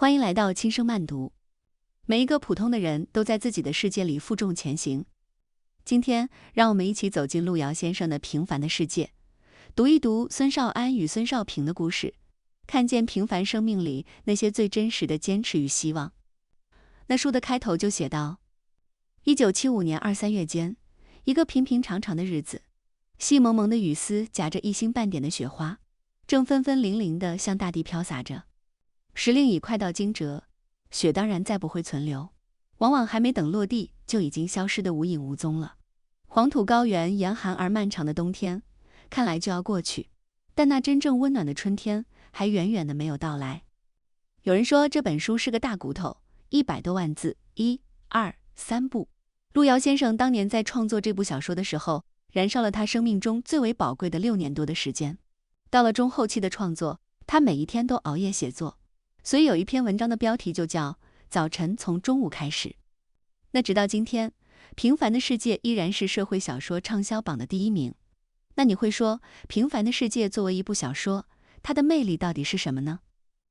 欢迎来到轻声慢读。每一个普通的人都在自己的世界里负重前行。今天，让我们一起走进路遥先生的平凡的世界，读一读孙少安与孙少平的故事，看见平凡生命里那些最真实的坚持与希望。那书的开头就写道：1975年2、3月间，一个平平常常的日子，细蒙蒙的雨丝夹着一星半点的雪花，正纷纷零零地向大地飘洒着。时令已快到惊蛰，雪当然再不会存留，往往还没等落地，就已经消失得无影无踪了。黄土高原严寒而漫长的冬天，看来就要过去，但那真正温暖的春天还远远的没有到来。有人说这本书是个大骨头，100多万字，1、2、3部。路遥先生当年在创作这部小说的时候，燃烧了他生命中最为宝贵的6年多的时间。到了中后期的创作，他每一天都熬夜写作。所以有一篇文章的标题就叫早晨从中午开始。那直到今天，平凡的世界依然是社会小说畅销榜的第1名。那你会说，平凡的世界作为一部小说，它的魅力到底是什么呢？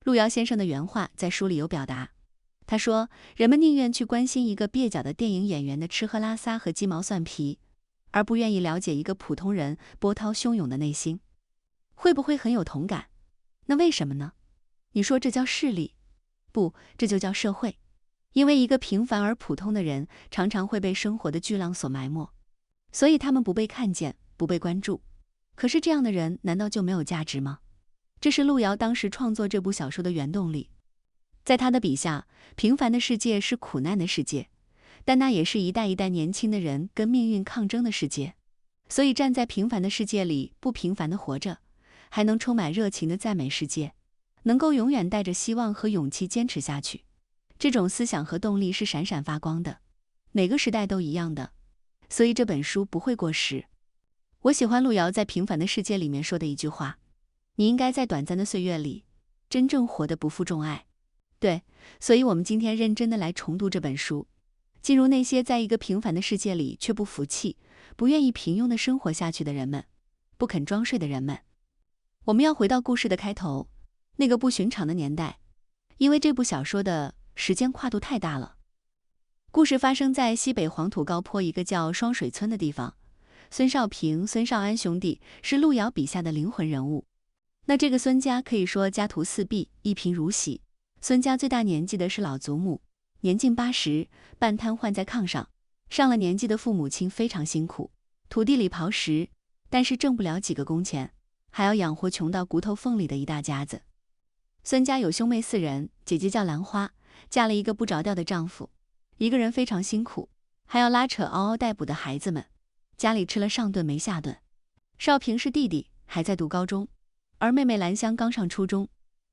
路遥先生的原话在书里有表达。他说，人们宁愿去关心一个蹩脚的电影演员的吃喝拉撒和鸡毛蒜皮，而不愿意了解一个普通人波涛汹涌的内心。会不会很有同感？那为什么呢？你说这叫势力？不，这就叫社会。因为一个平凡而普通的人，常常会被生活的巨浪所埋没，所以他们不被看见，不被关注。可是这样的人，难道就没有价值吗？这是路遥当时创作这部小说的原动力。在他的笔下，平凡的世界是苦难的世界，但那也是一代一代年轻的人跟命运抗争的世界。所以站在平凡的世界里，不平凡的活着，还能充满热情的赞美世界，能够永远带着希望和勇气坚持下去，这种思想和动力是闪闪发光的，哪个时代都一样的。所以这本书不会过时。我喜欢路遥在《平凡的世界》里面说的一句话：你应该在短暂的岁月里，真正活得不负众爱。对，所以我们今天认真的来重读这本书，进入那些在一个平凡的世界里却不服气，不愿意平庸的生活下去的人们，不肯装睡的人们。我们要回到故事的开头，那个不寻常的年代，因为这部小说的时间跨度太大了。故事发生在西北黄土高坡一个叫双水村的地方。孙少平、孙少安兄弟是路遥笔下的灵魂人物。那这个孙家可以说家徒四壁，一贫如洗。孙家最大年纪的是老祖母，年近80，半瘫痪在炕上。上了年纪的父母亲非常辛苦，土地里刨食，但是挣不了几个工钱，还要养活穷到骨头缝里的一大家子。孙家有兄妹4人，姐姐叫兰花，嫁了一个不着调的丈夫，一个人非常辛苦，还要拉扯嗷嗷待哺的孩子们，家里吃了上顿没下顿。少平是弟弟，还在读高中，而妹妹兰香刚上初中，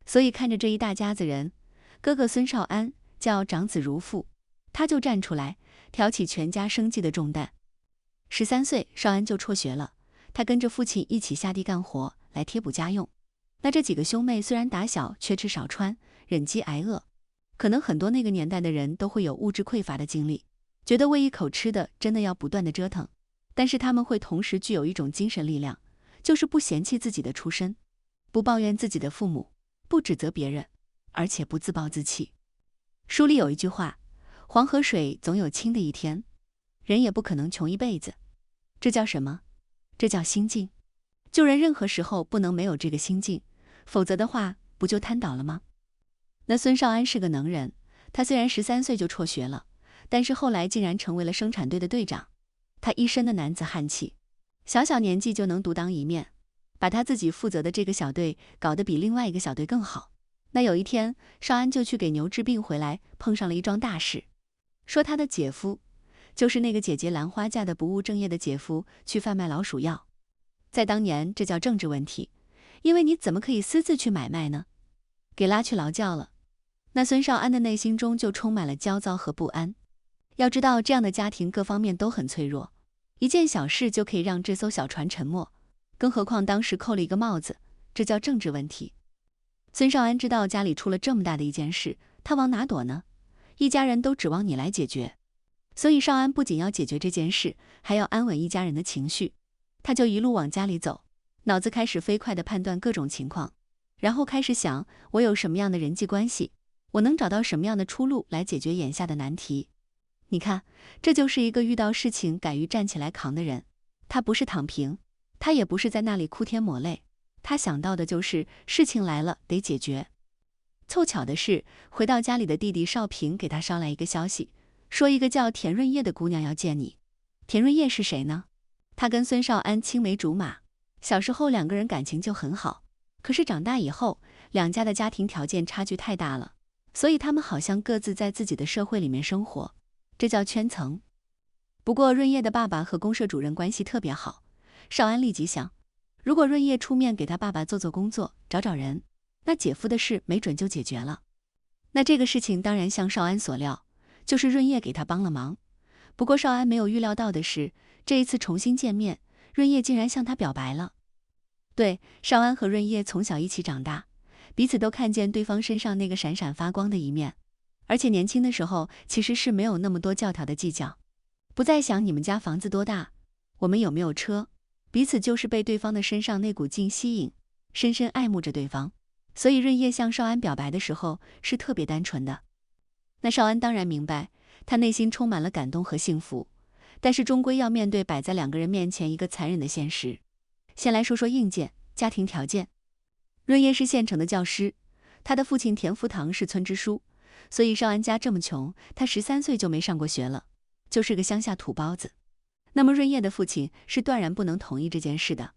所以看着这一大家子人，哥哥孙少安叫长子如父，他就站出来挑起全家生计的重担。13岁，少安就辍学了，他跟着父亲一起下地干活来贴补家用。那这几个兄妹虽然打小缺吃少穿，忍饥挨饿，可能很多那个年代的人都会有物质匮乏的经历，觉得为一口吃的真的要不断的折腾，但是他们会同时具有一种精神力量，就是不嫌弃自己的出身，不抱怨自己的父母，不指责别人，而且不自暴自弃。书里有一句话：黄河水总有清的一天，人也不可能穷一辈子。这叫什么？这叫心境。救人任何时候不能没有这个心境，否则的话不就瘫倒了吗？那孙少安是个能人，他虽然13岁就辍学了，但是后来竟然成为了生产队的队长。他一身的男子汉气，小小年纪就能独当一面，把他自己负责的这个小队搞得比另外一个小队更好。那有一天，少安就去给牛治病回来，碰上了一桩大事，说他的姐夫，就是那个姐姐兰花嫁的不务正业的姐夫，去贩卖老鼠药。在当年这叫政治问题，因为你怎么可以私自去买卖呢？给拉去劳教了。那孙少安的内心中就充满了焦躁和不安。要知道这样的家庭各方面都很脆弱，一件小事就可以让这艘小船沉没，更何况当时扣了一个帽子，这叫政治问题。孙少安知道家里出了这么大的一件事，他往哪躲呢？一家人都指望你来解决，所以少安不仅要解决这件事，还要安稳一家人的情绪。他就一路往家里走，脑子开始飞快地判断各种情况，然后开始想，我有什么样的人际关系，我能找到什么样的出路来解决眼下的难题？你看，这就是一个遇到事情敢于站起来扛的人。他不是躺平，他也不是在那里哭天抹泪，他想到的就是事情来了得解决。凑巧的是，回到家里的弟弟少平给他捎来一个消息，说一个叫田润叶的姑娘要见你。田润叶是谁呢？她跟孙少安青梅竹马，小时候两个人感情就很好，可是长大以后，两家的家庭条件差距太大了，所以他们好像各自在自己的社会里面生活，这叫圈层。不过润叶的爸爸和公社主任关系特别好，少安立即想，如果润叶出面给他爸爸做工作，找人，那姐夫的事没准就解决了。那这个事情当然像少安所料，就是润叶给他帮了忙。不过少安没有预料到的是，这一次重新见面，润叶竟然向他表白了。对，少安和润叶从小一起长大，彼此都看见对方身上那个闪闪发光的一面，而且年轻的时候其实是没有那么多教条的计较，不再想你们家房子多大，我们有没有车，彼此就是被对方的身上那股劲吸引，深深爱慕着对方。所以润叶向少安表白的时候是特别单纯的。那少安当然明白，他内心充满了感动和幸福，但是终归要面对摆在两个人面前一个残忍的现实。先来说说硬件，家庭条件。润叶是县城的教师，他的父亲田福堂是村支书，所以少安家这么穷，他13岁就没上过学了，就是个乡下土包子。那么润叶的父亲是断然不能同意这件事的。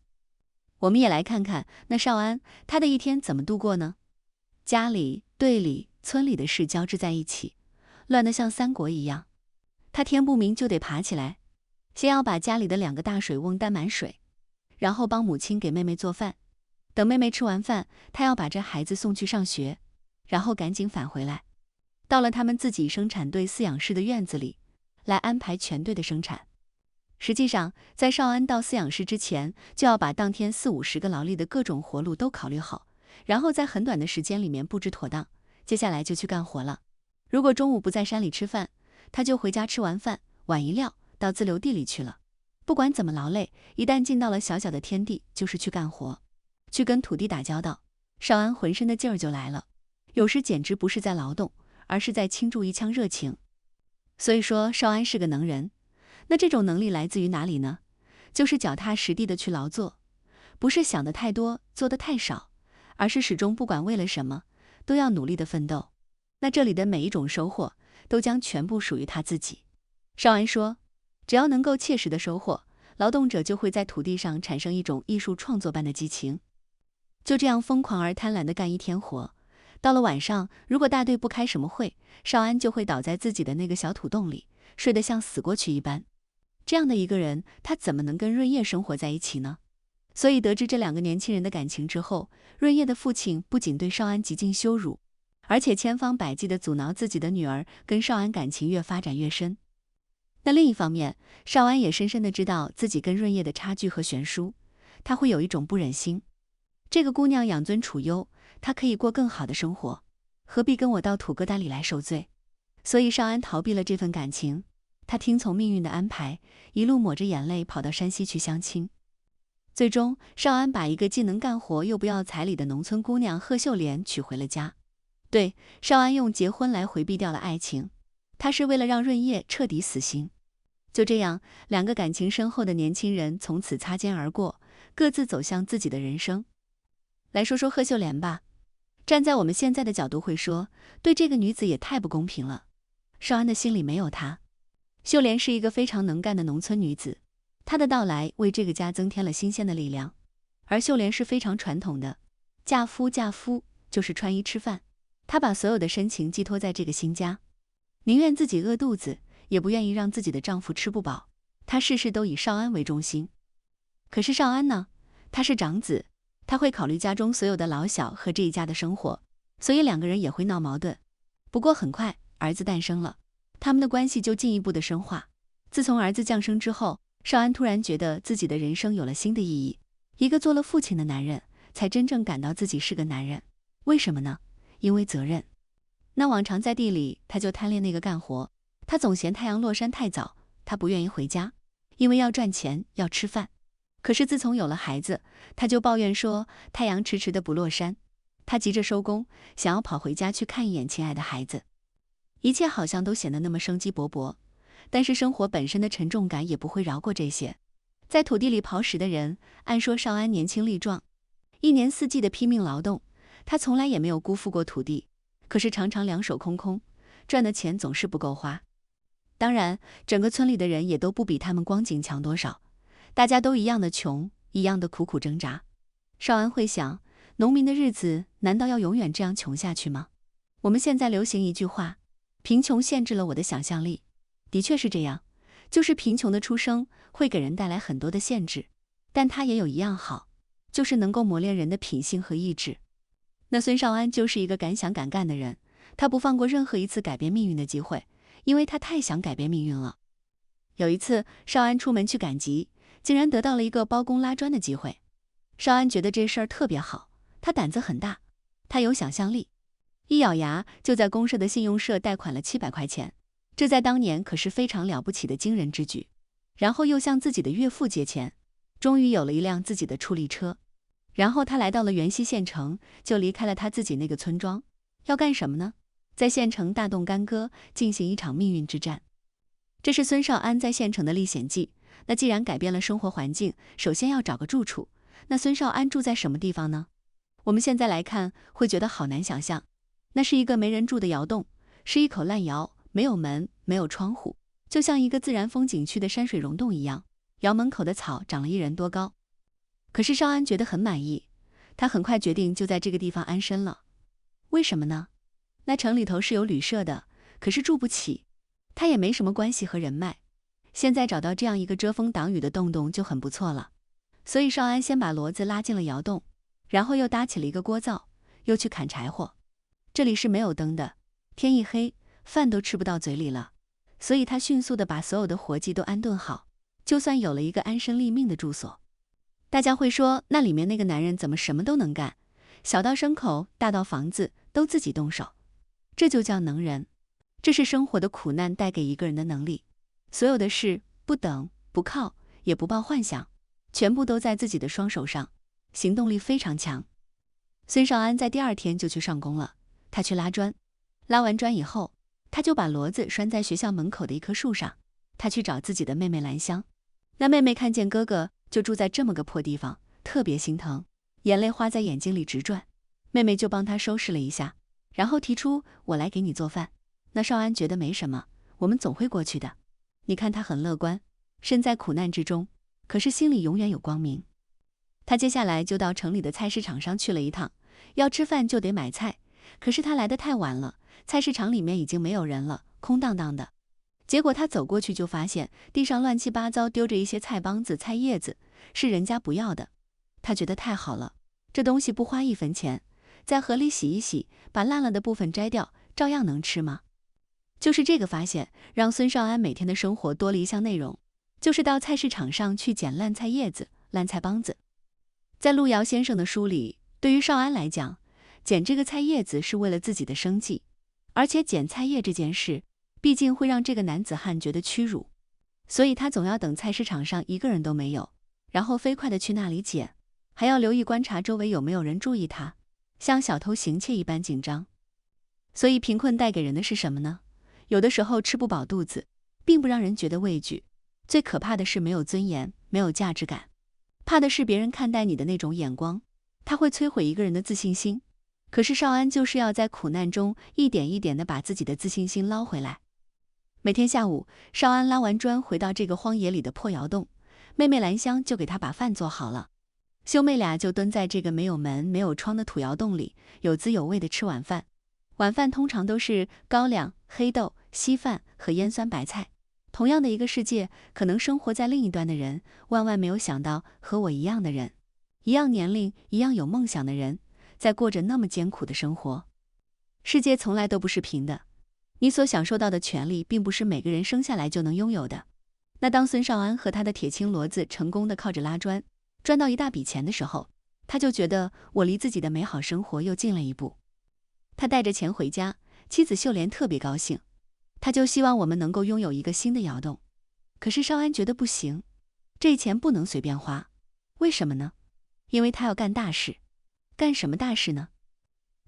我们也来看看，那少安他的一天怎么度过呢？家里、队里、村里的事交织在一起，乱得像三国一样。他天不明就得爬起来，先要把家里的2个大水瓮担满水，然后帮母亲给妹妹做饭。等妹妹吃完饭，他要把这孩子送去上学，然后赶紧返回来。到了他们自己生产队饲养室的院子里，来安排全队的生产。实际上，在少安到饲养室之前，就要把当天40-50个劳力的各种活路都考虑好，然后在很短的时间里面布置妥当，接下来就去干活了。如果中午不在山里吃饭，他就回家吃完饭，碗一撂，到自留地里去了。不管怎么劳累，一旦进到了小小的天地，就是去干活，去跟土地打交道，少安浑身的劲儿就来了，有时简直不是在劳动，而是在倾注一腔热情。所以说少安是个能人。那这种能力来自于哪里呢？就是脚踏实地的去劳作，不是想的太多，做的太少，而是始终不管为了什么，都要努力的奋斗。那这里的每一种收获，都将全部属于他自己。少安说，只要能够切实的收获，劳动者就会在土地上产生一种艺术创作般的激情。就这样疯狂而贪婪的干一天活，到了晚上，如果大队不开什么会，少安就会倒在自己的那个小土洞里，睡得像死过去一般。这样的一个人，他怎么能跟润叶生活在一起呢？所以得知这2个年轻人的感情之后，润叶的父亲不仅对少安极尽羞辱，而且千方百计地阻挠自己的女儿跟少安感情越发展越深。那另一方面，少安也深深地知道自己跟润叶的差距和悬殊，他会有一种不忍心。这个姑娘养尊处优，她可以过更好的生活，何必跟我到土疙瘩里来受罪？所以少安逃避了这份感情，他听从命运的安排，一路抹着眼泪跑到山西去相亲。最终，少安把一个既能干活又不要彩礼的农村姑娘贺秀莲娶回了家。对，少安用结婚来回避掉了爱情，他是为了让润叶彻底死心。就这样，2个感情深厚的年轻人从此擦肩而过，各自走向自己的人生。来说说贺秀莲吧，站在我们现在的角度会说，对这个女子也太不公平了。少安的心里没有她。秀莲是一个非常能干的农村女子，她的到来为这个家增添了新鲜的力量。而秀莲是非常传统的，嫁夫就是穿衣吃饭，她把所有的深情寄托在这个新家，宁愿自己饿肚子，也不愿意让自己的丈夫吃不饱。她事事都以少安为中心。可是少安呢，他是长子，他会考虑家中所有的老小和这一家的生活，所以2个人也会闹矛盾。不过很快，儿子诞生了，他们的关系就进一步的深化。自从儿子降生之后，少安突然觉得自己的人生有了新的意义。一个做了父亲的男人，才真正感到自己是个男人。为什么呢？因为责任。那往常在地里，他就贪恋那个干活，他总嫌太阳落山太早，他不愿意回家，因为要赚钱，要吃饭。可是自从有了孩子，他就抱怨说太阳迟迟的不落山。他急着收工，想要跑回家去看一眼亲爱的孩子。一切好像都显得那么生机勃勃，但是生活本身的沉重感也不会饶过这些。在土地里刨食的人，按说少安年轻力壮，一年四季的拼命劳动，他从来也没有辜负过土地，可是常常两手空空，赚的钱总是不够花。当然，整个村里的人也都不比他们光景强多少，大家都一样的穷，一样的苦苦挣扎。少安会想，农民的日子难道要永远这样穷下去吗？我们现在流行一句话，贫穷限制了我的想象力。的确是这样，就是贫穷的出生会给人带来很多的限制，但它也有一样好，就是能够磨练人的品性和意志。那孙少安就是一个敢想敢干的人，他不放过任何一次改变命运的机会，因为他太想改变命运了。有一次，少安出门去赶集，竟然得到了一个包工拉砖的机会。少安觉得这事儿特别好，他胆子很大，他有想象力，一咬牙就在公社的信用社贷款了700块钱，这在当年可是非常了不起的惊人之举。然后又向自己的岳父借钱，终于有了一辆自己的出力车。然后他来到了元溪县城，就离开了他自己那个村庄，要干什么呢？在县城大动干戈，进行一场命运之战。这是孙少安在县城的历险记。那既然改变了生活环境，首先要找个住处。那孙少安住在什么地方呢？我们现在来看，会觉得好难想象。那是一个没人住的窑洞，是一口烂窑，没有门，没有窗户，就像一个自然风景区的山水溶洞一样。窑门口的草长了1人多高。可是少安觉得很满意，他很快决定就在这个地方安身了。为什么呢？那城里头是有旅社的，可是住不起，他也没什么关系和人脉，现在找到这样一个遮风挡雨的洞洞就很不错了。所以少安先把骡子拉进了窑洞，然后又搭起了一个锅灶，又去砍柴火。这里是没有灯的，天一黑，饭都吃不到嘴里了，所以他迅速地把所有的活计都安顿好，就算有了一个安身立命的住所。大家会说，那里面那个男人怎么什么都能干，小到牲口，大到房子，都自己动手。这就叫能人，这是生活的苦难带给一个人的能力。所有的事不等，不靠，也不抱幻想，全部都在自己的双手上，行动力非常强。孙少安在第2天就去上工了，他去拉砖，拉完砖以后，他就把骡子拴在学校门口的一棵树上，他去找自己的妹妹兰香。那妹妹看见哥哥就住在这么个破地方，特别心疼，眼泪花在眼睛里直转。妹妹就帮他收拾了一下，然后提出我来给你做饭。那少安觉得没什么，我们总会过去的。你看他很乐观，身在苦难之中，可是心里永远有光明。他接下来就到城里的菜市场上去了一趟，要吃饭就得买菜，可是他来得太晚了，菜市场里面已经没有人了，空荡荡的。结果他走过去就发现地上乱七八糟丢着一些菜帮子、菜叶子，是人家不要的。他觉得太好了，这东西不花1分钱，在河里洗一洗，把烂了的部分摘掉，照样能吃吗？就是这个发现，让孙少安每天的生活多了一项内容，就是到菜市场上去捡烂菜叶子、烂菜帮子。在路遥先生的书里，对于少安来讲，捡这个菜叶子是为了自己的生计，而且捡菜叶这件事毕竟会让这个男子汉觉得屈辱，所以他总要等菜市场上一个人都没有，然后飞快地去那里捡，还要留意观察周围有没有人注意他，像小偷行窃一般紧张。所以贫困带给人的是什么呢？有的时候吃不饱肚子，并不让人觉得畏惧，最可怕的是没有尊严，没有价值感，怕的是别人看待你的那种眼光，它会摧毁一个人的自信心。可是少安就是要在苦难中一点一点地把自己的自信心捞回来。每天下午，少安拉完砖回到这个荒野里的破窑洞，妹妹兰香就给他把饭做好了。兄妹俩就蹲在这个没有门没有窗的土窑洞里，有滋有味地吃晚饭。晚饭通常都是高粱、黑豆、稀饭和腌酸白菜。同样的一个世界，可能生活在另一端的人，万万没有想到和我一样的人，一样年龄，一样有梦想的人，在过着那么艰苦的生活。世界从来都不是平的，你所享受到的权利并不是每个人生下来就能拥有的。那当孙少安和他的铁青骡子成功地靠着拉砖赚到一大笔钱的时候，他就觉得我离自己的美好生活又近了一步。他带着钱回家，妻子秀莲特别高兴，他就希望我们能够拥有一个新的窑洞。可是少安觉得不行，这钱不能随便花。为什么呢？因为他要干大事。干什么大事呢？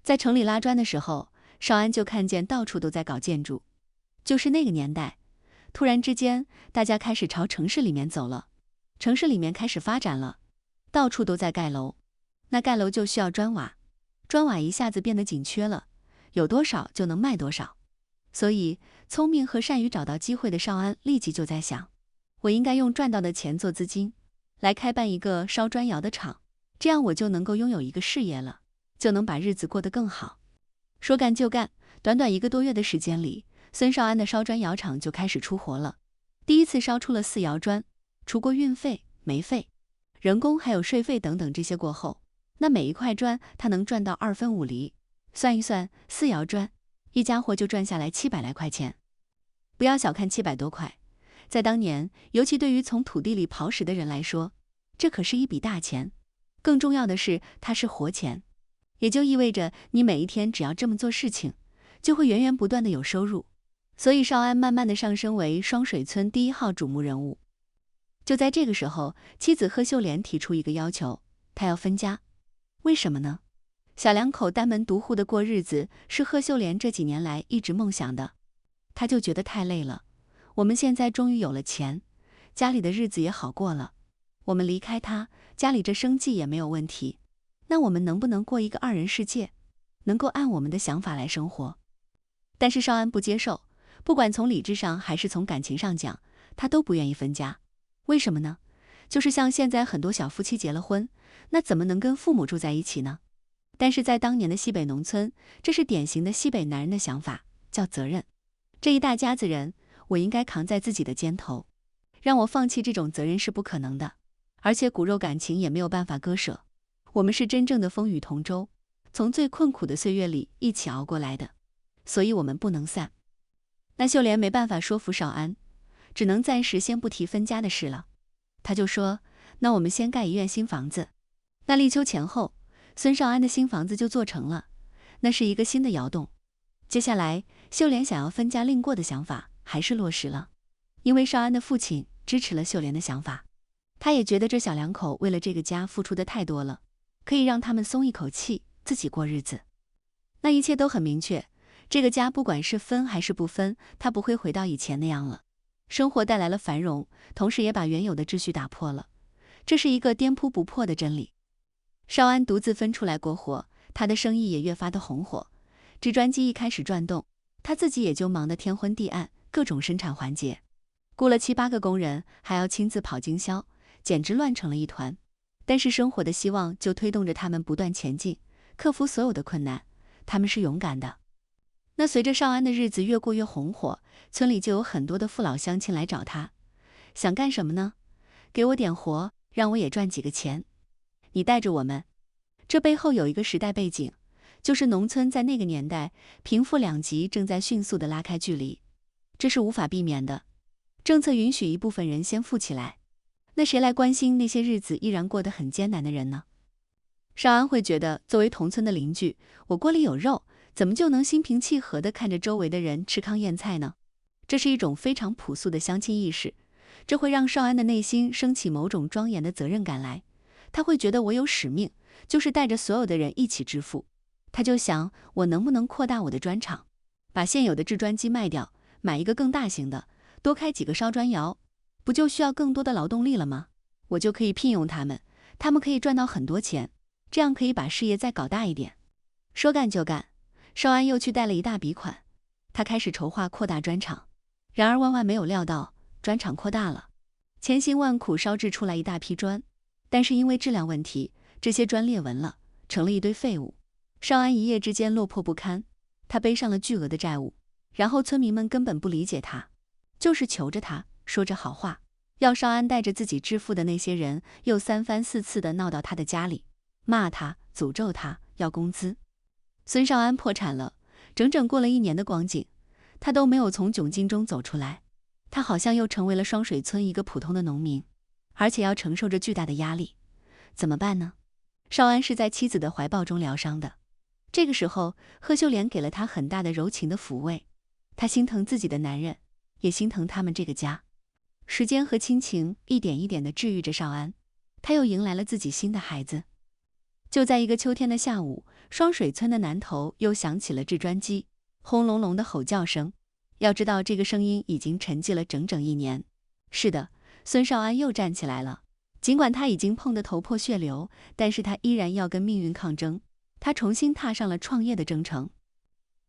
在城里拉砖的时候，少安就看见到处都在搞建筑。就是那个年代，突然之间，大家开始朝城市里面走了，城市里面开始发展了，到处都在盖楼。那盖楼就需要砖瓦，砖瓦一下子变得紧缺了，有多少就能卖多少。所以，聪明和善于找到机会的少安立即就在想，我应该用赚到的钱做资金，来开办一个烧砖窑的厂，这样我就能够拥有一个事业了，就能把日子过得更好。说干就干，短短1个多月的时间里，孙少安的烧砖窑厂就开始出活了。第一次烧出了4窑砖，除过运费、煤费、人工还有税费等等这些过后，那每一块砖他能赚到2分5厘。算一算，4窑砖，一家伙就赚下来700来块钱。不要小看700多块，在当年，尤其对于从土地里刨食的人来说，这可是一笔大钱。更重要的是，它是活钱，也就意味着你每一天只要这么做事情，就会源源不断的有收入。所以少安慢慢的上升为双水村第1号瞩目人物。就在这个时候，妻子贺秀莲提出一个要求，她要分家。为什么呢？小两口单门独户的过日子是贺秀莲这几年来一直梦想的，她就觉得太累了。我们现在终于有了钱，家里的日子也好过了，我们离开他，家里这生计也没有问题，那我们能不能过一个2人世界，能够按我们的想法来生活？但是少安不接受，不管从理智上还是从感情上讲，他都不愿意分家。为什么呢？就是像现在很多小夫妻结了婚，那怎么能跟父母住在一起呢？但是在当年的西北农村，这是典型的西北男人的想法，叫责任。这一大家子人，我应该扛在自己的肩头，让我放弃这种责任是不可能的，而且骨肉感情也没有办法割舍。我们是真正的风雨同舟，从最困苦的岁月里一起熬过来的，所以我们不能散。那秀莲没办法说服少安，只能暂时先不提分家的事了。他就说，那我们先盖一院新房子。那立秋前后，孙少安的新房子就做成了，那是一个新的窑洞。接下来，秀莲想要分家另过的想法还是落实了，因为少安的父亲支持了秀莲的想法，他也觉得这小两口为了这个家付出的太多了，可以让他们松一口气，自己过日子。那一切都很明确，这个家不管是分还是不分，他不会回到以前那样了。生活带来了繁荣，同时也把原有的秩序打破了，这是一个颠扑不破的真理。少安独自分出来过活，他的生意也越发的红火。制砖机一开始转动，他自己也就忙得天昏地暗，各种生产环节，雇了7、8个工人，还要亲自跑经销，简直乱成了一团。但是生活的希望就推动着他们不断前进，克服所有的困难，他们是勇敢的。那随着少安的日子越过越红火，村里就有很多的父老乡亲来找他，想干什么呢？给我点活，让我也赚几个钱。你带着我们。这背后有一个时代背景，就是农村在那个年代，贫富两极正在迅速的拉开距离，这是无法避免的。政策允许一部分人先富起来，那谁来关心那些日子依然过得很艰难的人呢？少安会觉得，作为同村的邻居，我锅里有肉，怎么就能心平气和地看着周围的人吃糠咽菜呢？这是一种非常朴素的乡亲意识，这会让少安的内心升起某种庄严的责任感来。他会觉得我有使命，就是带着所有的人一起致富。他就想，我能不能扩大我的砖厂，把现有的制砖机卖掉，买一个更大型的，多开几个烧砖窑，不就需要更多的劳动力了吗？我就可以聘用他们，他们可以赚到很多钱，这样可以把事业再搞大一点。说干就干，少安又去贷了一大笔款，他开始筹划扩大砖厂。然而万万没有料到，砖厂扩大了，千辛万苦烧制出来一大批砖，但是因为质量问题，这些砖裂纹了，成了一堆废物。少安一夜之间落魄不堪，他背上了巨额的债务，然后村民们根本不理解他，就是求着他，说着好话，要少安带着自己致富的那些人又3番4次的闹到他的家里，骂他，诅咒他，要工资。孙少安破产了，整整过了1年的光景，他都没有从窘境中走出来，他好像又成为了双水村一个普通的农民，而且要承受着巨大的压力。怎么办呢？少安是在妻子的怀抱中疗伤的。这个时候，贺秀莲给了他很大的柔情的抚慰，他心疼自己的男人，也心疼他们这个家。时间和亲情一点一点地治愈着少安，他又迎来了自己新的孩子。就在一个秋天的下午，双水村的南头又响起了制砖机轰隆隆的吼叫声。要知道，这个声音已经沉寂了整整1年。是的，孙少安又站起来了。尽管他已经碰得头破血流，但是他依然要跟命运抗争。他重新踏上了创业的征程。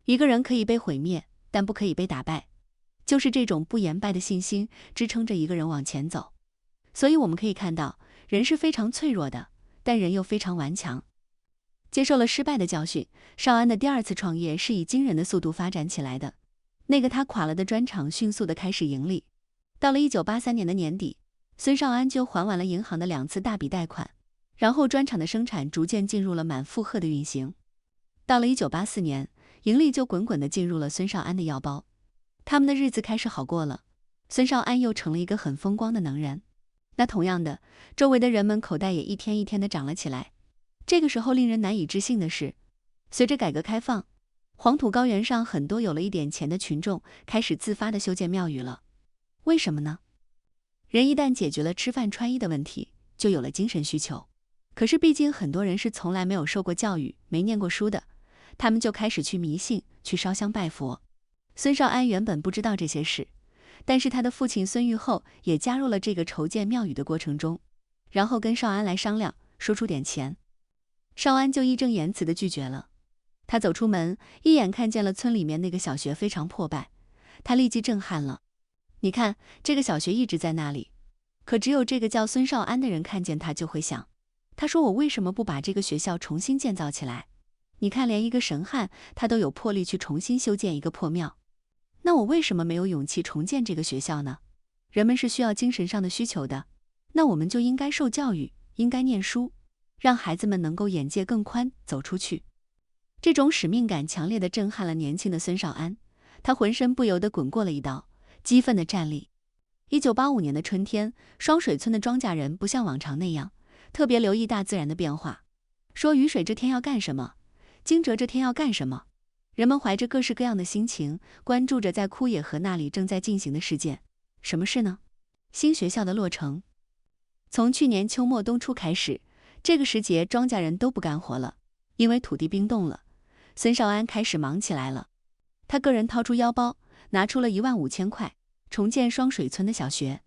一个人可以被毁灭，但不可以被打败。就是这种不言败的信心，支撑着一个人往前走。所以我们可以看到，人是非常脆弱的，但人又非常顽强。接受了失败的教训，少安的第2次创业是以惊人的速度发展起来的。那个他垮了的砖厂迅速地开始盈利。到了1983年的年底，孙少安就还完了银行的2次大笔贷款，然后砖厂的生产逐渐进入了满负荷的运行。到了1984年，盈利就滚滚地进入了孙少安的腰包，他们的日子开始好过了。孙少安又成了一个很风光的能人。那同样的，周围的人们口袋也一天一天地长了起来。这个时候令人难以置信的是，随着改革开放，黄土高原上很多有了一点钱的群众开始自发地修建庙宇了。为什么呢？人一旦解决了吃饭穿衣的问题，就有了精神需求。可是毕竟很多人是从来没有受过教育，没念过书的，他们就开始去迷信，去烧香拜佛。孙少安原本不知道这些事，但是他的父亲孙玉厚也加入了这个筹建庙宇的过程中，然后跟少安来商量，说出点钱。少安就义正言辞地拒绝了。他走出门，一眼看见了村里面那个小学非常破败，他立即震撼了。你看，这个小学一直在那里，可只有这个叫孙少安的人看见他就会想，他说我为什么不把这个学校重新建造起来？你看，连一个神汉他都有魄力去重新修建一个破庙，那我为什么没有勇气重建这个学校呢？人们是需要精神上的需求的，那我们就应该受教育，应该念书，让孩子们能够眼界更宽，走出去。这种使命感强烈地震撼了年轻的孙少安，他浑身不由得滚过了一道，激愤地站立。1985年的春天，双水村的庄稼人不像往常那样，特别留意大自然的变化，说雨水这天要干什么，惊蛰这天要干什么。人们怀着各式各样的心情，关注着在枯野河那里正在进行的事件。什么事呢？新学校的落成。从去年秋末冬初开始，这个时节庄稼人都不干活了，因为土地冰冻了。孙少安开始忙起来了，他个人掏出腰包，拿出了15000块，重建双水村的小学。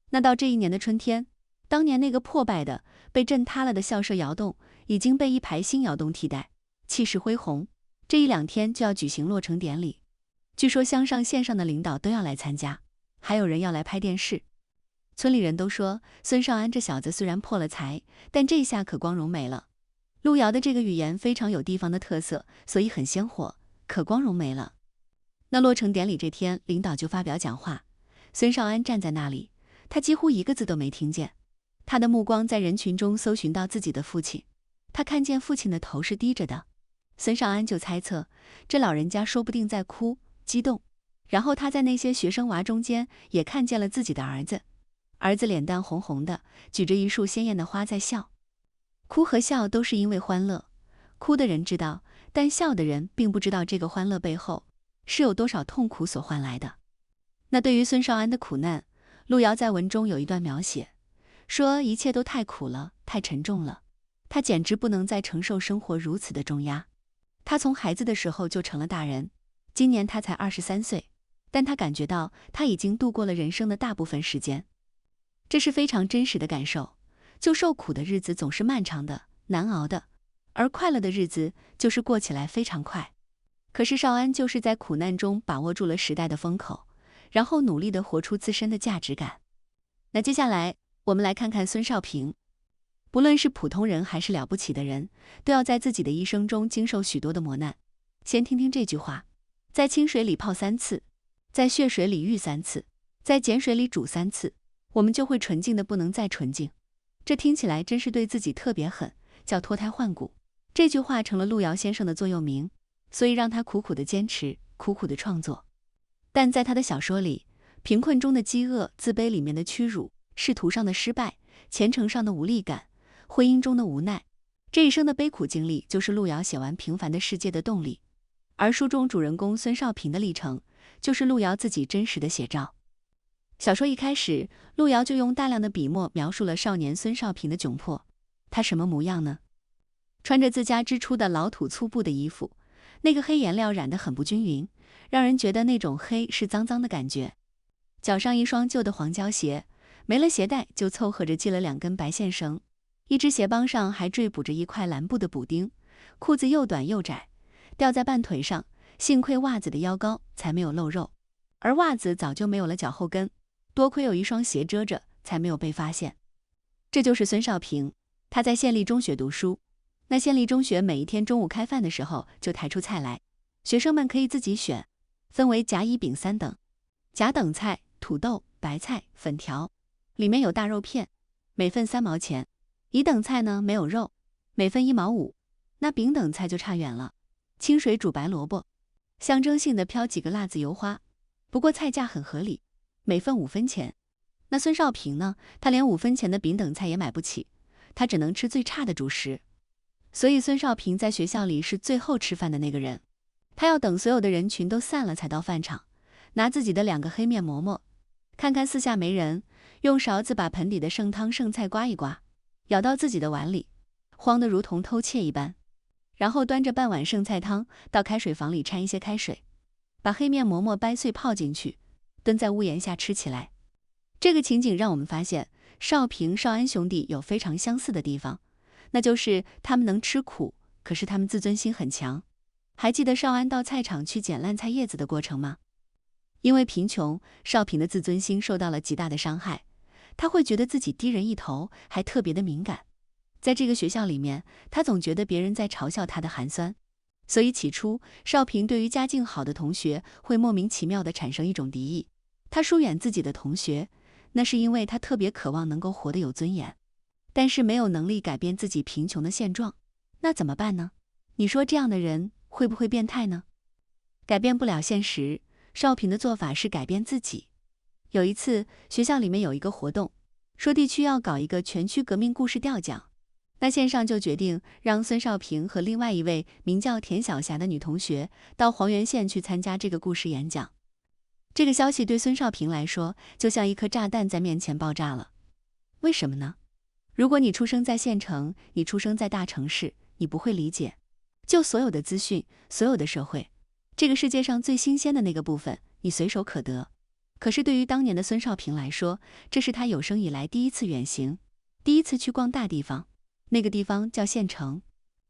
那到这一年的春天，当年那个破败的、被震塌了的校舍窑洞，已经被一排新窑洞替代，气势恢宏。这1、2天就要举行落成典礼，据说乡上县上的领导都要来参加，还有人要来拍电视。村里人都说，孙少安这小子虽然破了财，但这下可光荣没了。路遥的这个语言非常有地方的特色，所以很鲜活，可光荣没了。那落成典礼这天，领导就发表讲话，孙少安站在那里，他几乎一个字都没听见。他的目光在人群中搜寻到自己的父亲，他看见父亲的头是低着的。孙少安就猜测，这老人家说不定在哭，激动。然后他在那些学生娃中间也看见了自己的儿子，儿子脸蛋红红的，举着一束鲜艳的花在笑。哭和笑都是因为欢乐，哭的人知道，但笑的人并不知道这个欢乐背后是有多少痛苦所换来的。那对于孙少安的苦难，路遥在文中有一段描写，说一切都太苦了，太沉重了，他简直不能再承受生活如此的重压。他从孩子的时候就成了大人，今年他才23岁，但他感觉到他已经度过了人生的大部分时间。这是非常真实的感受，就受苦的日子总是漫长的、难熬的，而快乐的日子就是过起来非常快。可是少安就是在苦难中把握住了时代的风口，然后努力地活出自身的价值感。那接下来我们来看看孙少平。不论是普通人还是了不起的人，都要在自己的一生中经受许多的磨难。先听听这句话：在清水里泡3次，在血水里浴3次，在碱水里煮3次，我们就会纯净的不能再纯净。这听起来真是对自己特别狠，叫脱胎换骨。这句话成了路遥先生的座右铭，所以让他苦苦的坚持，苦苦的创作。但在他的小说里，贫困中的饥饿，自卑里面的屈辱，仕途上的失败，前程上的无力感，婚姻中的无奈，这一生的悲苦经历就是路遥写完《平凡的世界》的动力。而书中主人公孙少平的历程，就是路遥自己真实的写照。小说一开始，路遥就用大量的笔墨描述了少年孙少平的窘迫。他什么模样呢？穿着自家织出的老土粗布的衣服，那个黑颜料染得很不均匀，让人觉得那种黑是脏脏的感觉。脚上一双旧的黄胶鞋，没了鞋带就凑合着系了2根白线绳，一只鞋帮上还缀补着一块蓝布的补丁，裤子又短又窄，吊在半腿上，幸亏袜子的腰高才没有露肉，而袜子早就没有了脚后跟，多亏有一双鞋遮着，才没有被发现。这就是孙少平，他在县立中学读书。那县立中学每一天中午开饭的时候就抬出菜来，学生们可以自己选，分为甲乙丙3等。甲等菜土豆、白菜、粉条，里面有大肉片，每份3毛钱。乙等菜呢没有肉，每份1毛5。那丙等菜就差远了，清水煮白萝卜，象征性的飘几个辣子油花。不过菜价很合理，每份5分钱。那孙少平呢，他连5分钱的丙等菜也买不起，他只能吃最差的主食。所以孙少平在学校里是最后吃饭的那个人，他要等所有的人群都散了才到饭场，拿自己的2个黑面馍馍，看看四下没人，用勺子把盆底的剩汤剩菜刮一刮，舀到自己的碗里，慌得如同偷窃一般，然后端着半碗剩菜汤到开水房里掺一些开水，把黑面馍馍掰碎泡进去，蹲在屋檐下吃起来。这个情景让我们发现少平、少安兄弟有非常相似的地方，那就是他们能吃苦，可是他们自尊心很强。还记得少安到菜场去捡烂菜叶子的过程吗？因为贫穷，少平的自尊心受到了极大的伤害，他会觉得自己低人一头，还特别的敏感。在这个学校里面，他总觉得别人在嘲笑他的寒酸，所以起初少平对于家境好的同学会莫名其妙地产生一种敌意，他疏远自己的同学，那是因为他特别渴望能够活得有尊严，但是没有能力改变自己贫穷的现状。那怎么办呢？你说这样的人会不会变态呢？改变不了现实，少平的做法是改变自己。有一次学校里面有一个活动，说地区要搞一个全区革命故事调讲，那县上就决定让孙少平和另外一位名叫田晓霞的女同学到黄原县去参加这个故事演讲。这个消息对孙少平来说就像一颗炸弹在面前爆炸了。为什么呢？如果你出生在县城，你出生在大城市，你不会理解。就所有的资讯，所有的社会，这个世界上最新鲜的那个部分，你随手可得。可是对于当年的孙少平来说，这是他有生以来第一次远行，第一次去逛大地方，那个地方叫县城。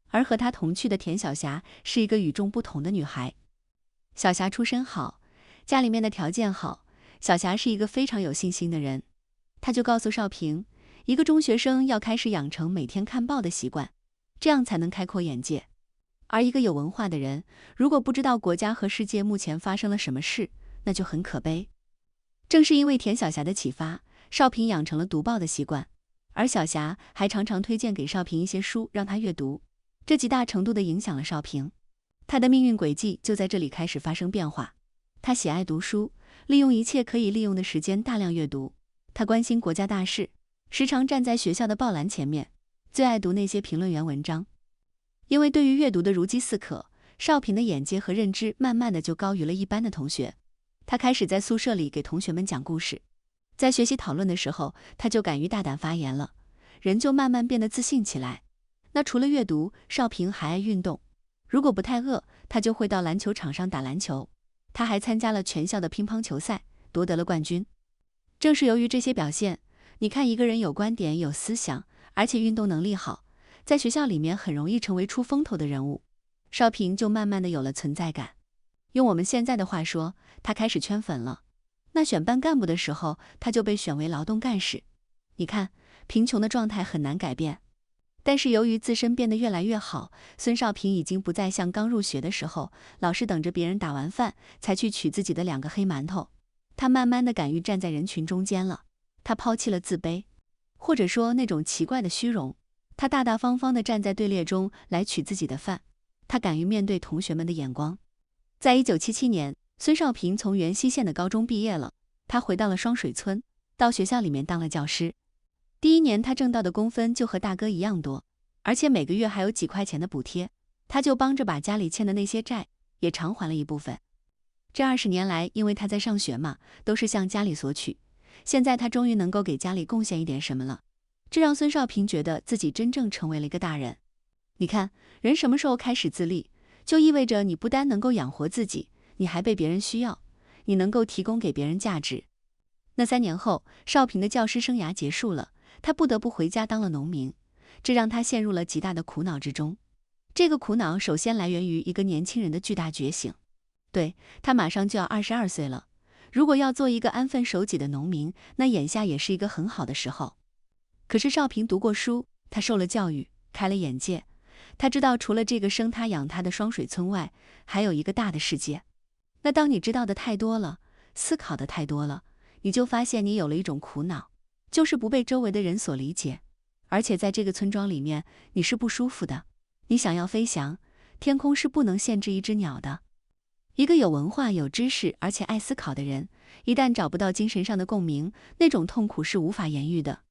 而和他同去的田晓霞是一个与众不同的女孩。小霞出身好，家里面的条件好，小霞是一个非常有信心的人。她就告诉少平，一个中学生要开始养成每天看报的习惯，这样才能开阔眼界。而一个有文化的人，如果不知道国家和世界目前发生了什么事，那就很可悲。正是因为田晓霞的启发，少平养成了读报的习惯，而小霞还常常推荐给少平一些书让他阅读，这极大程度地影响了少平。他的命运轨迹就在这里开始发生变化。他喜爱读书，利用一切可以利用的时间大量阅读。他关心国家大事，时常站在学校的报栏前面，最爱读那些评论员文章。因为对于阅读的如饥似渴，少平的眼界和认知慢慢的就高于了一般的同学。他开始在宿舍里给同学们讲故事，在学习讨论的时候，他就敢于大胆发言了，人就慢慢变得自信起来。那除了阅读，少平还爱运动，如果不太饿，他就会到篮球场上打篮球。他还参加了全校的乒乓球赛，夺得了冠军。正是由于这些表现，你看一个人有观点、有思想，而且运动能力好，在学校里面很容易成为出风头的人物。少平就慢慢的有了存在感。用我们现在的话说，他开始圈粉了。那选班干部的时候，他就被选为劳动干事。你看，贫穷的状态很难改变。但是由于自身变得越来越好，孙少平已经不再像刚入学的时候，老是等着别人打完饭才去取自己的2个黑馒头。他慢慢的敢于站在人群中间了，他抛弃了自卑，或者说那种奇怪的虚荣，他大大方方的站在队列中来取自己的饭，他敢于面对同学们的眼光。在1977年，孙少平从原西县的高中毕业了，他回到了双水村，到学校里面当了教师。第1年他挣到的工分就和大哥一样多，而且每个月还有几块钱的补贴，他就帮着把家里欠的那些债也偿还了一部分。这20年来，因为他在上学嘛，都是向家里索取，现在他终于能够给家里贡献一点什么了，这让孙少平觉得自己真正成为了一个大人。你看，人什么时候开始自立，就意味着你不单能够养活自己，你还被别人需要，你能够提供给别人价值。那3年后，少平的教师生涯结束了，他不得不回家当了农民，这让他陷入了极大的苦恼之中。这个苦恼首先来源于一个年轻人的巨大觉醒。对，他马上就要22岁了，如果要做一个安分守己的农民，那眼下也是一个很好的时候。可是少平读过书，他受了教育，开了眼界，他知道除了这个生他养他的双水村外，还有一个大的世界。那当你知道的太多了，思考的太多了，你就发现你有了一种苦恼，就是不被周围的人所理解，而且在这个村庄里面，你是不舒服的。你想要飞翔，天空是不能限制一只鸟的。一个有文化、有知识，而且爱思考的人，一旦找不到精神上的共鸣，那种痛苦是无法言喻的。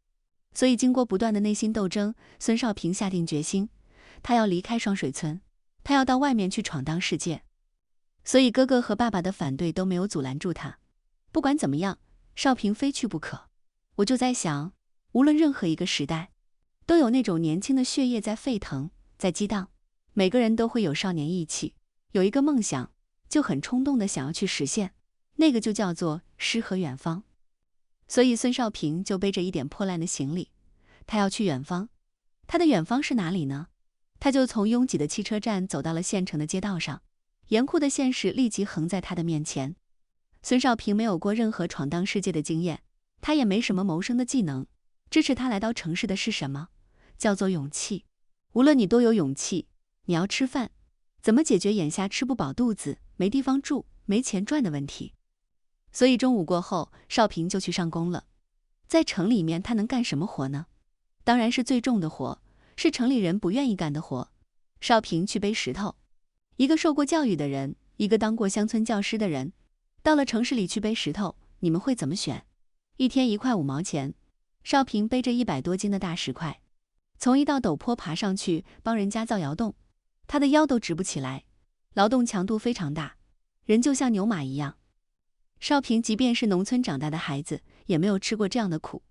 所以经过不断的内心斗争，孙少平下定决心，他要离开双水村，他要到外面去闯荡世界。所以哥哥和爸爸的反对都没有阻拦住他。不管怎么样，少平非去不可。我就在想，无论任何一个时代，都有那种年轻的血液在沸腾，在激荡。每个人都会有少年意气，有一个梦想，就很冲动的想要去实现，那个就叫做诗和远方。所以孙少平就背着一点破烂的行李，他要去远方。他的远方是哪里呢？他就从拥挤的汽车站走到了县城的街道上，严酷的现实立即横在他的面前。孙少平没有过任何闯荡世界的经验，他也没什么谋生的技能，支持他来到城市的是什么？叫做勇气。无论你多有勇气，你要吃饭，怎么解决眼下吃不饱肚子、没地方住、没钱赚的问题？所以中午过后，少平就去上工了。在城里面，他能干什么活呢？当然是最重的活，是城里人不愿意干的活。少平去背石头。一个受过教育的人，一个当过乡村教师的人，到了城市里去背石头，你们会怎么选？一天1块5毛钱。少平背着100多斤的大石块，从一道陡坡爬上去，帮人家造窑洞，他的腰都直不起来，劳动强度非常大，人就像牛马一样。少平即便是农村长大的孩子，也没有吃过这样的苦，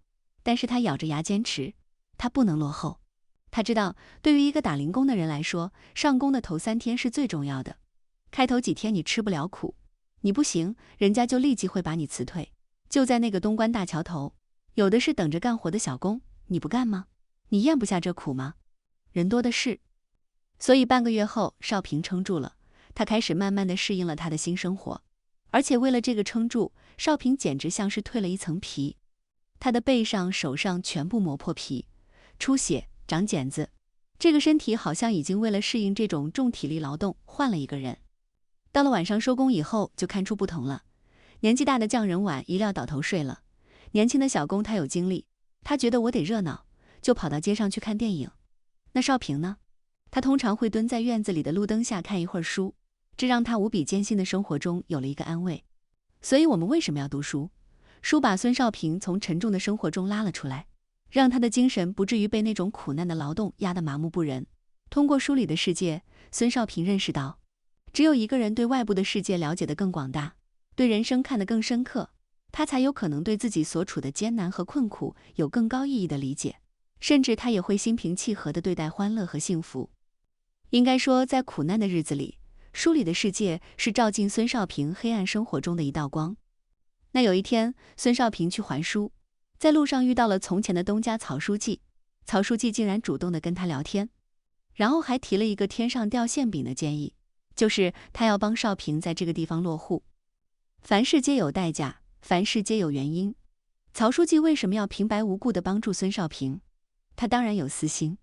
但是他咬着牙坚持，他不能落后。他知道，对于一个打零工的人来说，上工的头3天是最重要的。开头几天你吃不了苦，你不行，人家就立即会把你辞退。就在那个东关大桥头，有的是等着干活的小工，你不干吗？你咽不下这苦吗？人多的是。所以半个月后，少平撑住了，他开始慢慢的适应了他的新生活。而且为了这个撑住，少平简直像是蜕了一层皮。他的背上、手上全部磨破皮，出血，长茧子。这个身体好像已经为了适应这种重体力劳动换了一个人。到了晚上收工以后，就看出不同了。年纪大的匠人晚一料倒头睡了，年轻的小工他有精力，他觉得我得热闹，就跑到街上去看电影。那少平呢？他通常会蹲在院子里的路灯下看一会儿书，这让他无比艰辛的生活中有了一个安慰。所以我们为什么要读书？书把孙少平从沉重的生活中拉了出来，让他的精神不至于被那种苦难的劳动压得麻木不仁。通过书里的世界，孙少平认识到，只有一个人对外部的世界了解得更广大，对人生看得更深刻，他才有可能对自己所处的艰难和困苦有更高意义的理解，甚至他也会心平气和地对待欢乐和幸福。应该说，在苦难的日子里，书里的世界是照进孙少平黑暗生活中的一道光。那有一天，孙少平去还书，在路上遇到了从前的东家曹书记，曹书记竟然主动地跟他聊天，然后还提了一个天上掉馅饼的建议，就是他要帮少平在这个地方落户。凡事皆有代价，凡事皆有原因。曹书记为什么要平白无故地帮助孙少平？他当然有私心。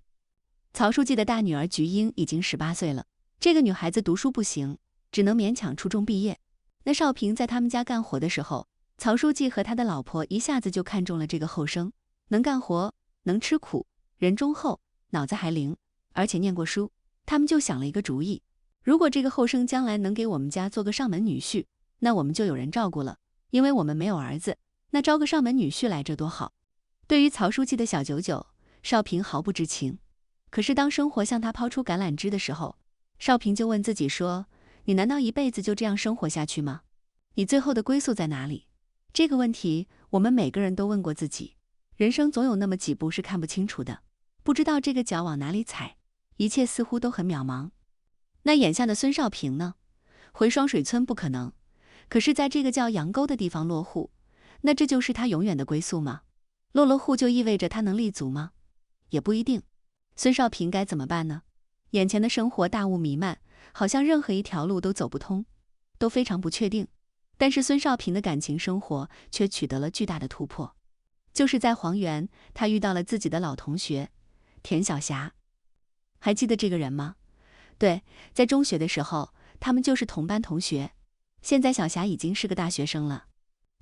曹书记的大女儿菊英已经18岁了，这个女孩子读书不行，只能勉强初中毕业。那少平在他们家干活的时候，曹书记和他的老婆一下子就看中了这个后生，能干活，能吃苦，人忠厚，脑子还灵，而且念过书。他们就想了一个主意，如果这个后生将来能给我们家做个上门女婿，那我们就有人照顾了，因为我们没有儿子，那招个上门女婿来这多好。对于曹书记的小九九，少平毫不知情。可是当生活向他抛出橄榄枝的时候，少平就问自己说，你难道一辈子就这样生活下去吗？你最后的归宿在哪里？这个问题我们每个人都问过自己。人生总有那么几步是看不清楚的，不知道这个脚往哪里踩，一切似乎都很渺茫。那眼下的孙少平呢？回双水村不可能，可是在这个叫杨沟的地方落户，那这就是他永远的归宿吗？落了户就意味着他能立足吗？也不一定。孙少平该怎么办呢？眼前的生活大雾弥漫，好像任何一条路都走不通，都非常不确定。但是孙少平的感情生活却取得了巨大的突破。就是在黄原，他遇到了自己的老同学田晓霞。还记得这个人吗？对，在中学的时候，他们就是同班同学。现在小霞已经是个大学生了。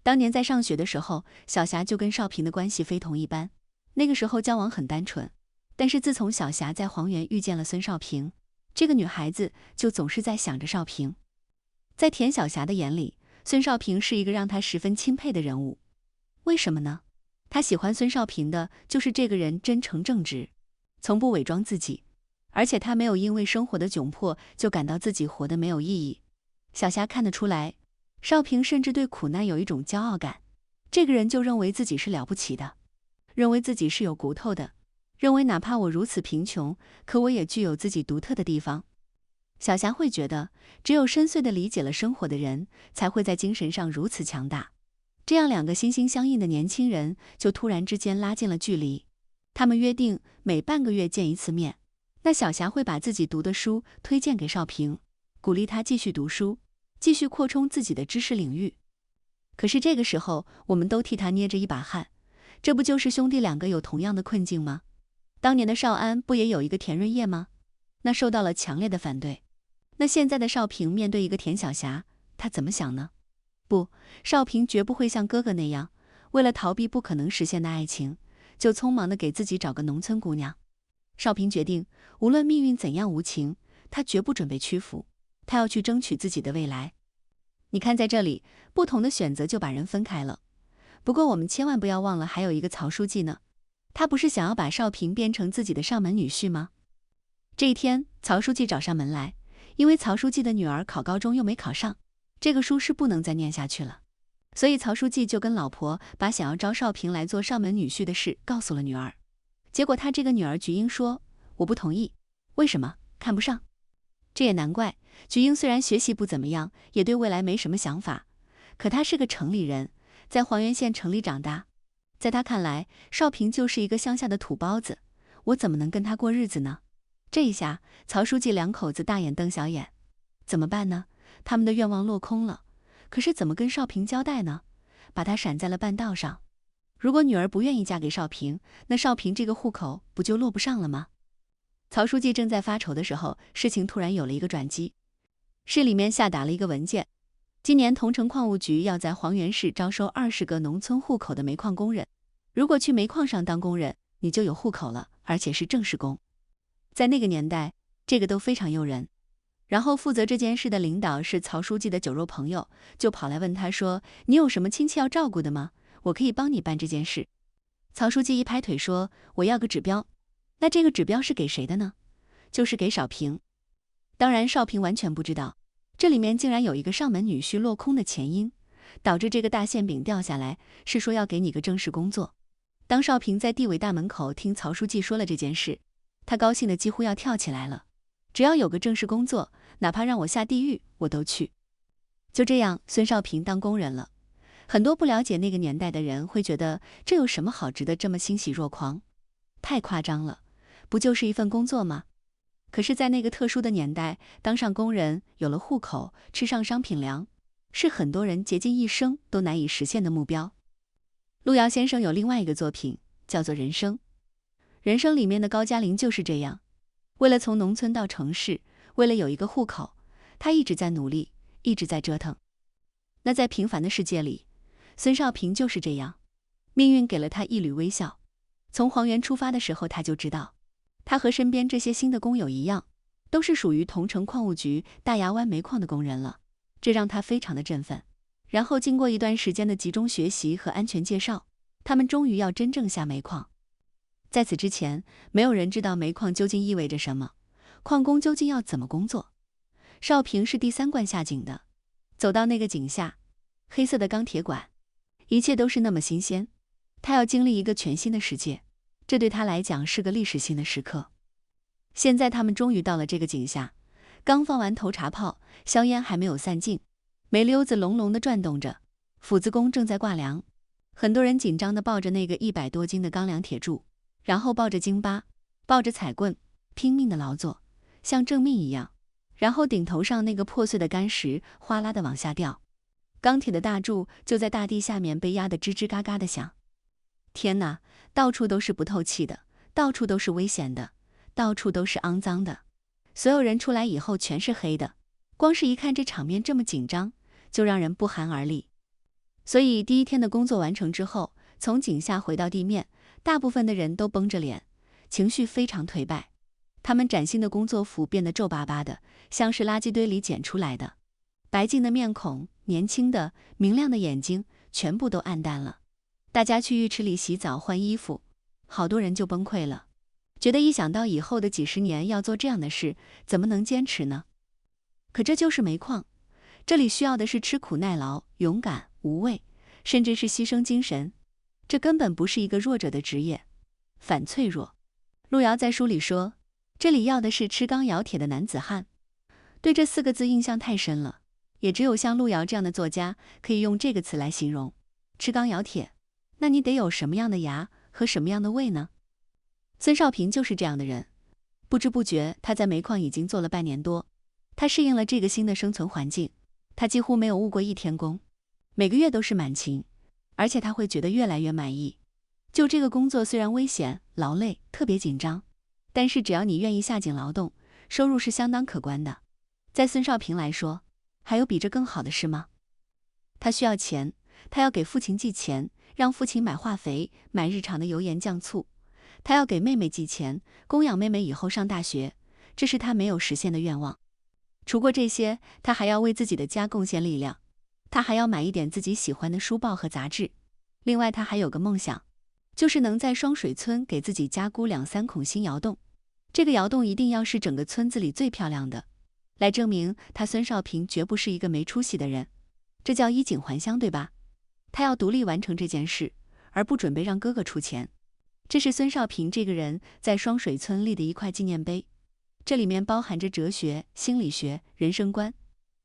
当年在上学的时候，小霞就跟少平的关系非同一般。那个时候交往很单纯，但是自从小霞在黄原遇见了孙少平，这个女孩子就总是在想着少平。在田晓霞的眼里，孙少平是一个让她十分钦佩的人物。为什么呢？她喜欢孙少平的就是这个人真诚正直，从不伪装自己，而且他没有因为生活的窘迫就感到自己活得没有意义。小霞看得出来，少平甚至对苦难有一种骄傲感。这个人就认为自己是了不起的，认为自己是有骨头的，认为哪怕我如此贫穷，可我也具有自己独特的地方。小霞会觉得，只有深邃地理解了生活的人，才会在精神上如此强大。这样两个心心相印的年轻人就突然之间拉近了距离。他们约定每半个月见一次面。那小霞会把自己读的书推荐给少平，鼓励他继续读书，继续扩充自己的知识领域。可是这个时候，我们都替他捏着一把汗，这不就是兄弟两个有同样的困境吗？当年的少安不也有一个田润叶吗？那受到了强烈的反对。那现在的少平面对一个田晓霞，他怎么想呢？不，少平绝不会像哥哥那样，为了逃避不可能实现的爱情，就匆忙地给自己找个农村姑娘。少平决定，无论命运怎样无情，他绝不准备屈服，他要去争取自己的未来。你看，在这里，不同的选择就把人分开了。不过我们千万不要忘了，还有一个曹书记呢。他不是想要把少平变成自己的上门女婿吗？这一天，曹书记找上门来，因为曹书记的女儿考高中又没考上，这个书是不能再念下去了。所以曹书记就跟老婆把想要招少平来做上门女婿的事告诉了女儿。结果他这个女儿菊英说，我不同意。为什么？看不上。这也难怪，菊英虽然学习不怎么样，也对未来没什么想法，可她是个城里人，在黄原县城里长大。在她看来，少平就是一个乡下的土包子，我怎么能跟他过日子呢？这一下，曹书记两口子大眼瞪小眼。怎么办呢？他们的愿望落空了，可是怎么跟少平交代呢？把他闪在了半道上。如果女儿不愿意嫁给少平，那少平这个户口不就落不上了吗？曹书记正在发愁的时候，事情突然有了一个转机。市里面下达了一个文件，今年桐城矿务局要在黄原市招收20个农村户口的煤矿工人，如果去煤矿上当工人，你就有户口了，而且是正式工。在那个年代，这个都非常诱人。然后负责这件事的领导是曹书记的酒肉朋友，就跑来问他说，你有什么亲戚要照顾的吗？我可以帮你办这件事。曹书记一拍腿说，我要个指标。那这个指标是给谁的呢？就是给少平。当然少平完全不知道，这里面竟然有一个上门女婿落空的前因，导致这个大馅饼掉下来，是说要给你个正式工作。当少平在地委大门口听曹书记说了这件事，他高兴得几乎要跳起来了。只要有个正式工作，哪怕让我下地狱，我都去。就这样，孙少平当工人了。很多不了解那个年代的人会觉得，这有什么好值得这么欣喜若狂？太夸张了，不就是一份工作吗？可是在那个特殊的年代，当上工人，有了户口，吃上商品粮，是很多人竭尽一生都难以实现的目标。路遥先生有另外一个作品，叫做《人生》。《人生》里面的高加林就是这样，为了从农村到城市，为了有一个户口，他一直在努力，一直在折腾。那在平凡的世界里，孙少平就是这样，命运给了他一缕微笑。从黄原出发的时候，他就知道，他和身边这些新的工友一样，都是属于桐城矿务局大牙湾煤矿的工人了，这让他非常的振奋。然后经过一段时间的集中学习和安全介绍，他们终于要真正下煤矿。在此之前，没有人知道煤矿究竟意味着什么，矿工究竟要怎么工作。少平是第3罐下井的，走到那个井下，黑色的钢铁管，一切都是那么新鲜。他要经历一个全新的世界，这对他来讲是个历史性的时刻。现在他们终于到了这个井下，刚放完头茶炮，硝烟还没有散尽，煤溜子隆隆地转动着，斧子工正在挂梁。很多人紧张地抱着那个100多斤的钢梁铁柱，然后抱着京巴，抱着彩棍，拼命地劳作，像挣命一样。然后顶头上那个破碎的干石哗啦地往下掉，钢铁的大柱就在大地下面被压得吱吱嘎嘎地响。天哪，到处都是不透气的，到处都是危险的，到处都是肮脏的。所有人出来以后全是黑的，光是一看这场面这么紧张，就让人不寒而栗。所以第一天的工作完成之后，从井下回到地面，大部分的人都绷着脸，情绪非常颓败。他们崭新的工作服变得皱巴巴的，像是垃圾堆里捡出来的。白净的面孔，年轻的、明亮的眼睛，全部都暗淡了。大家去浴池里洗澡换衣服，好多人就崩溃了，觉得一想到以后的几十年要做这样的事，怎么能坚持呢？可这就是煤矿，这里需要的是吃苦耐劳、勇敢、无畏，甚至是牺牲精神。这根本不是一个弱者的职业，反脆弱。路遥在书里说，这里要的是吃钢咬铁的男子汉。对这4个字印象太深了，也只有像路遥这样的作家可以用这个词来形容。吃钢咬铁，那你得有什么样的牙和什么样的胃呢？孙少平就是这样的人，不知不觉他在煤矿已经做了半年多，他适应了这个新的生存环境，他几乎没有误过1天工，每个月都是满勤，而且他会觉得越来越满意。就这个工作虽然危险、劳累、特别紧张，但是只要你愿意下井劳动，收入是相当可观的。在孙少平来说，还有比这更好的事吗？他需要钱，他要给父亲寄钱，让父亲买化肥，买日常的油盐酱醋。他要给妹妹寄钱，供养妹妹以后上大学，这是他没有实现的愿望。除过这些，他还要为自己的家贡献力量，他还要买一点自己喜欢的书报和杂志。另外他还有个梦想，就是能在双水村给自己家箍2、3孔新窑洞。这个窑洞一定要是整个村子里最漂亮的，来证明他孙少平绝不是一个没出息的人。这叫衣锦还乡，对吧？他要独立完成这件事，而不准备让哥哥出钱。这是孙少平这个人在双水村立的一块纪念碑，这里面包含着哲学、心理学、人生观，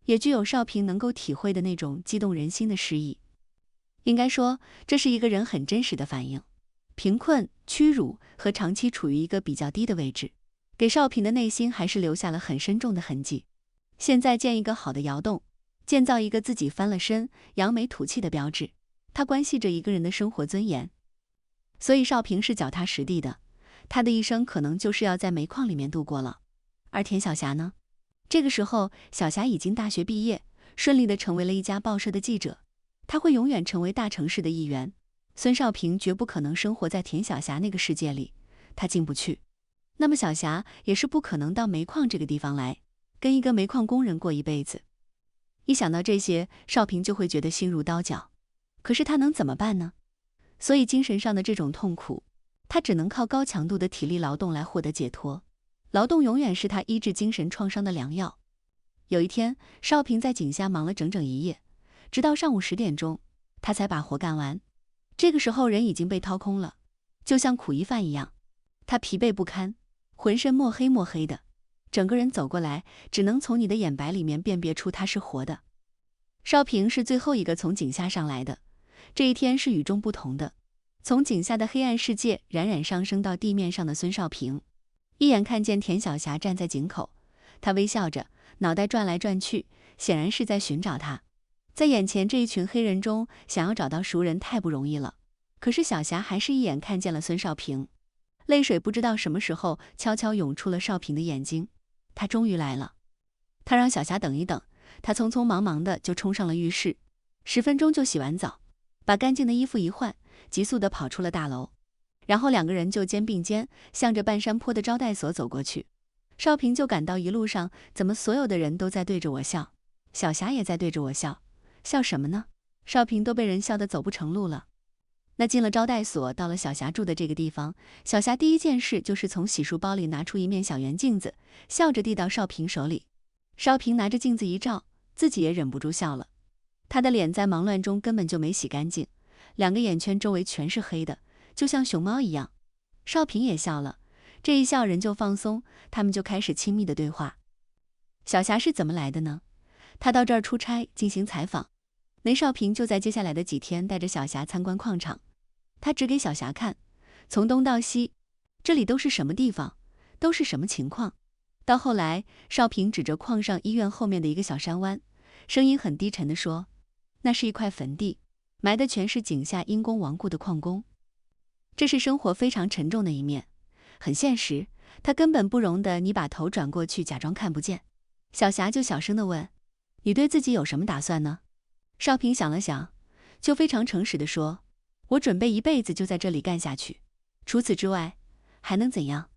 也具有少平能够体会的那种激动人心的诗意。应该说，这是一个人很真实的反应。贫困、屈辱和长期处于一个比较低的位置，给少平的内心还是留下了很深重的痕迹。现在建一个好的窑洞，建造一个自己翻了身、扬眉吐气的标志，它关系着一个人的生活尊严。所以少平是脚踏实地的，他的一生可能就是要在煤矿里面度过了。而田晓霞呢？这个时候，小霞已经大学毕业，顺利地成为了一家报社的记者，她会永远成为大城市的一员。孙少平绝不可能生活在田晓霞那个世界里，他进不去。那么小霞也是不可能到煤矿这个地方来，跟一个煤矿工人过一辈子。一想到这些，少平就会觉得心如刀绞。可是他能怎么办呢？所以精神上的这种痛苦，他只能靠高强度的体力劳动来获得解脱。劳动永远是他医治精神创伤的良药。有一天，少平在井下忙了整整一夜，直到上午10点钟，他才把活干完。这个时候人已经被掏空了，就像苦役犯一样，他疲惫不堪，浑身墨黑墨黑的，整个人走过来，只能从你的眼白里面辨别出他是活的。少平是最后一个从井下上来的，这一天是与众不同的。从井下的黑暗世界冉冉上升到地面上的孙少平，一眼看见田晓霞站在井口，他微笑着，脑袋转来转去，显然是在寻找他。在眼前这一群黑人中，想要找到熟人太不容易了。可是小霞还是一眼看见了孙少平，泪水不知道什么时候悄悄涌出了少平的眼睛。他终于来了。他让小霞等一等，他匆匆忙忙的就冲上了浴室，10分钟就洗完澡，把干净的衣服一换，急速地跑出了大楼。然后2个人就肩并肩，向着半山坡的招待所走过去。少平就感到一路上怎么所有的人都在对着我笑，小霞也在对着我笑，笑什么呢？少平都被人笑得走不成路了。那进了招待所，到了小霞住的这个地方，小霞第一件事就是从洗漱包里拿出一面小圆镜子，笑着递到少平手里。少平拿着镜子一照，自己也忍不住笑了。他的脸在忙乱中根本就没洗干净，2个眼圈周围全是黑的，就像熊猫一样。少平也笑了，这一笑人就放松，他们就开始亲密的对话。小霞是怎么来的呢？她到这儿出差进行采访，雷少平就在接下来的几天带着小霞参观矿场。他指给小霞看，从东到西，这里都是什么地方，都是什么情况。到后来，少平指着矿上医院后面的一个小山湾，声音很低沉地说，那是一块坟地，埋的全是井下因公亡故的矿工。这是生活非常沉重的一面，很现实，他根本不容得你把头转过去假装看不见。小霞就小声地问，你对自己有什么打算呢？少平想了想，就非常诚实地说，我准备一辈子就在这里干下去，除此之外还能怎样？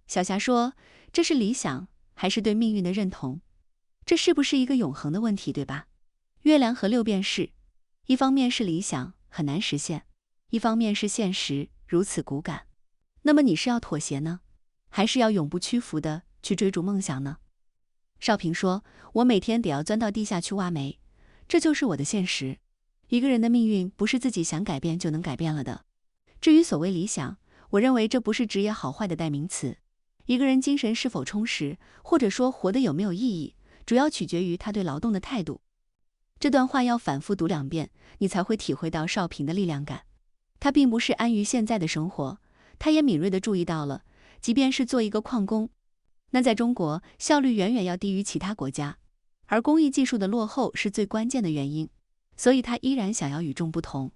小霞说，这是理想还是对命运的认同？这是不是一个永恒的问题，对吧？月亮和六便士，一方面是理想很难实现，一方面是现实如此骨感。那么你是要妥协呢，还是要永不屈服的去追逐梦想呢？少平说，我每天得要钻到地下去挖煤，这就是我的现实。一个人的命运不是自己想改变就能改变了的。至于所谓理想，我认为这不是职业好坏的代名词。一个人精神是否充实，或者说活得有没有意义，主要取决于他对劳动的态度。这段话要反复读2遍，你才会体会到少平的力量感。他并不是安于现在的生活，他也敏锐地注意到了，即便是做一个矿工，那在中国效率远远要低于其他国家，而工艺技术的落后是最关键的原因，所以他依然想要与众不同。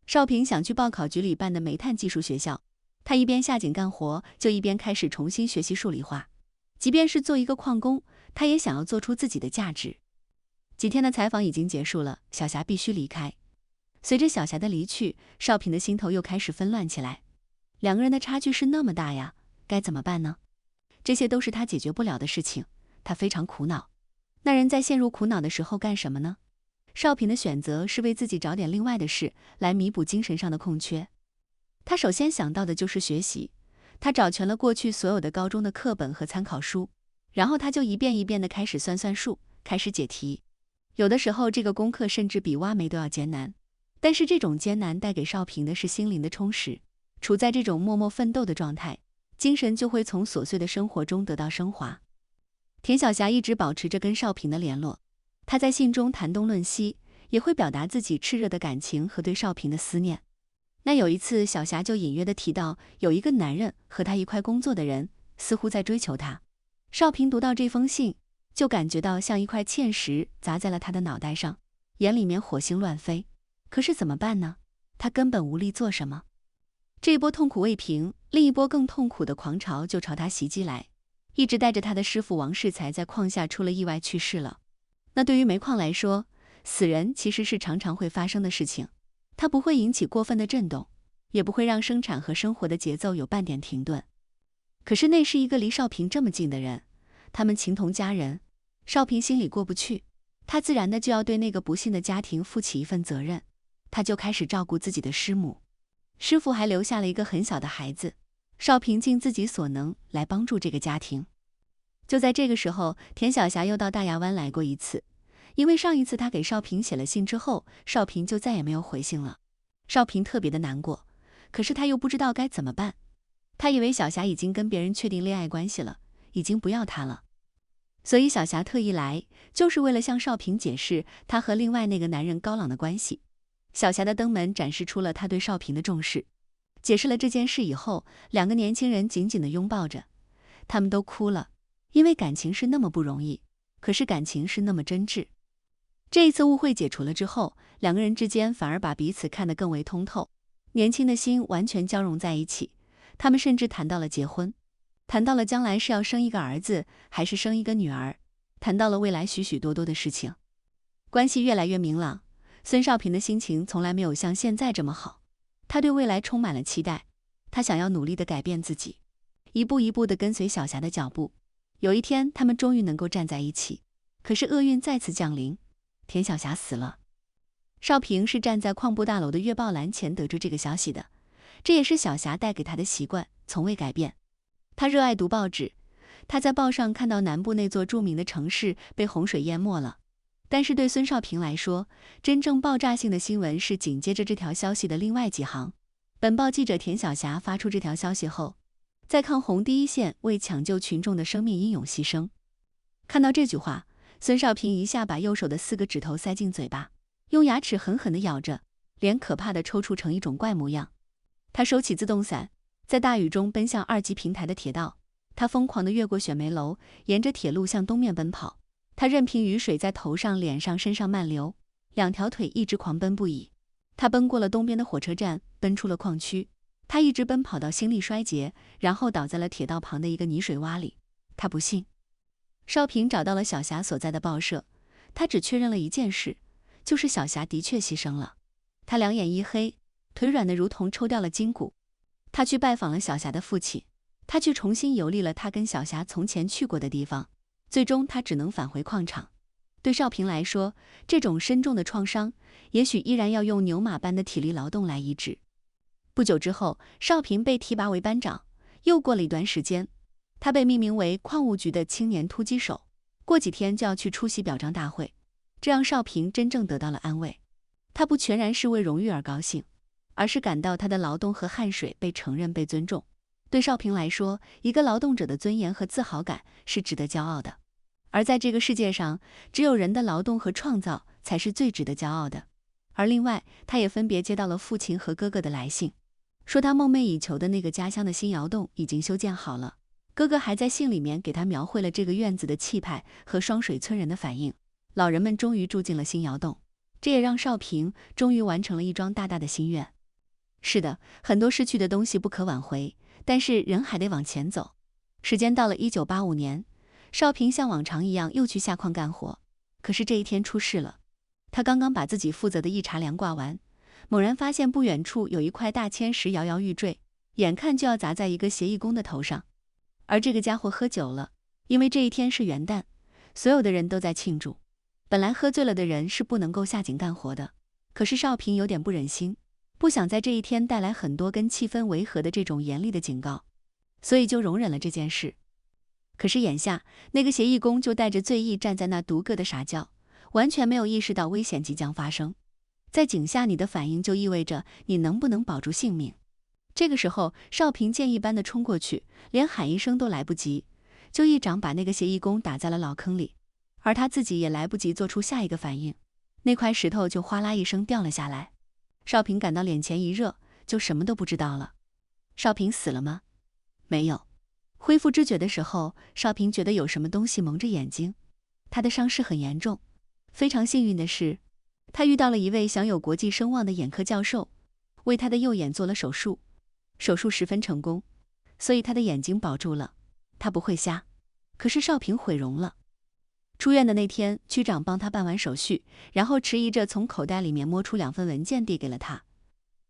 少平想去报考局里办的煤炭技术学校，他一边下井干活，就一边开始重新学习数理化。即便是做一个矿工，他也想要做出自己的价值。几天的采访已经结束了，小霞必须离开。随着小霞的离去，少平的心头又开始纷乱起来。2个人的差距是那么大呀，该怎么办呢？这些都是他解决不了的事情，他非常苦恼。那人在陷入苦恼的时候干什么呢？少平的选择是为自己找点另外的事来弥补精神上的空缺。他首先想到的就是学习，他找全了过去所有的高中的课本和参考书，然后他就一遍一遍地开始算数，开始解题。有的时候这个功课甚至比挖煤都要艰难，但是这种艰难带给少平的是心灵的充实。处在这种默默奋斗的状态，精神就会从琐碎的生活中得到升华。田小霞一直保持着跟少平的联络，她在信中谈东论西，也会表达自己炽热的感情和对少平的思念。那有一次，小霞就隐约地提到，有一个男人和他一块工作的人，似乎在追求他。少平读到这封信，就感觉到像一块芡实砸在了他的脑袋上，眼里面火星乱飞。可是怎么办呢？他根本无力做什么。这一波痛苦未平，另一波更痛苦的狂潮就朝他袭击来。一直带着他的师傅王世才在矿下出了意外去世了。那对于煤矿来说，死人其实是常常会发生的事情，它不会引起过分的震动，也不会让生产和生活的节奏有半点停顿。可是那是一个离少平这么近的人，他们情同家人，少平心里过不去，他自然的就要对那个不幸的家庭负起一份责任，他就开始照顾自己的师母。师傅还留下了一个很小的孩子，少平尽自己所能来帮助这个家庭。就在这个时候，田小霞又到大牙湾来过一次，因为上一次他给少平写了信之后，少平就再也没有回信了。少平特别的难过，可是他又不知道该怎么办。他以为小霞已经跟别人确定恋爱关系了，已经不要他了。所以小霞特意来，就是为了向少平解释他和另外那个男人高朗的关系。小霞的登门展示出了他对少平的重视。解释了这件事以后，2个年轻人紧紧地拥抱着，他们都哭了，因为感情是那么不容易，可是感情是那么真挚。这一次误会解除了之后，2个人之间反而把彼此看得更为通透，年轻的心完全交融在一起。他们甚至谈到了结婚，谈到了将来是要生一个儿子还是生一个女儿，谈到了未来许许多多的事情。关系越来越明朗，孙少平的心情从来没有像现在这么好。他对未来充满了期待，他想要努力地改变自己，一步一步地跟随小霞的脚步。有一天，他们终于能够站在一起。可是厄运再次降临，田小霞死了。少平是站在矿部大楼的月报栏前得知这个消息的，这也是小霞带给他的习惯，从未改变。他热爱读报纸，他在报上看到南部那座著名的城市被洪水淹没了。但是对孙少平来说，真正爆炸性的新闻是紧接着这条消息的另外几行。本报记者田小霞发出这条消息后，在抗洪第一线为抢救群众的生命英勇牺牲。看到这句话，孙少平一下把右手的4个指头塞进嘴巴，用牙齿狠狠地咬着，脸可怕地抽搐成一种怪模样。他收起自动伞，在大雨中奔向2级平台的铁道。他疯狂地越过选梅楼，沿着铁路向东面奔跑。他任凭雨水在头上、脸上、身上漫流，2条腿一直狂奔不已。他奔过了东边的火车站，奔出了矿区。他一直奔跑到心力衰竭，然后倒在了铁道旁的一个泥水洼里。他不信。少平找到了小霞所在的报社，他只确认了一件事，就是小霞的确牺牲了。他两眼一黑，腿软得如同抽掉了筋骨。他去拜访了小霞的父亲，他去重新游历了他跟小霞从前去过的地方，最终他只能返回矿场。对少平来说，这种深重的创伤，也许依然要用牛马般的体力劳动来医治。不久之后，少平被提拔为班长。又过了一段时间，他被命名为矿务局的青年突击手，过几天就要去出席表彰大会，这让少平真正得到了安慰。他不全然是为荣誉而高兴，而是感到他的劳动和汗水被承认、被尊重。对少平来说，一个劳动者的尊严和自豪感是值得骄傲的。而在这个世界上，只有人的劳动和创造才是最值得骄傲的。而另外，他也分别接到了父亲和哥哥的来信，说他梦寐以求的那个家乡的新窑洞已经修建好了。哥哥还在信里面给他描绘了这个院子的气派和双水村人的反应。老人们终于住进了新窑洞，这也让少平终于完成了一桩大大的心愿。是的，很多失去的东西不可挽回，但是人还得往前走。时间到了1985年，少平像往常一样又去下矿干活。可是这一天出事了，他刚刚把自己负责的一茬梁挂完，猛然发现不远处有一块大铅石摇摇欲坠，眼看就要砸在一个协议工的头上。而这个家伙喝酒了，因为这一天是元旦，所有的人都在庆祝。本来喝醉了的人是不能够下井干活的，可是少平有点不忍心，不想在这一天带来很多跟气氛违和的这种严厉的警告，所以就容忍了这件事。可是眼下，那个协议工就带着醉意站在那独个的傻叫，完全没有意识到危险即将发生。在井下，你的反应就意味着你能不能保住性命。这个时候，少平箭一般的冲过去，连喊一声都来不及，就一掌把那个协议工打在了老坑里，而他自己也来不及做出下一个反应，那块石头就哗啦一声掉了下来。少平感到脸前一热，就什么都不知道了。少平死了吗？没有。恢复知觉的时候，少平觉得有什么东西蒙着眼睛。他的伤势很严重，非常幸运的是，他遇到了一位享有国际声望的眼科教授，为他的右眼做了手术。手术十分成功，所以他的眼睛保住了，他不会瞎。可是少平毁容了。出院的那天，区长帮他办完手续，然后迟疑着从口袋里面摸出2份文件递给了他。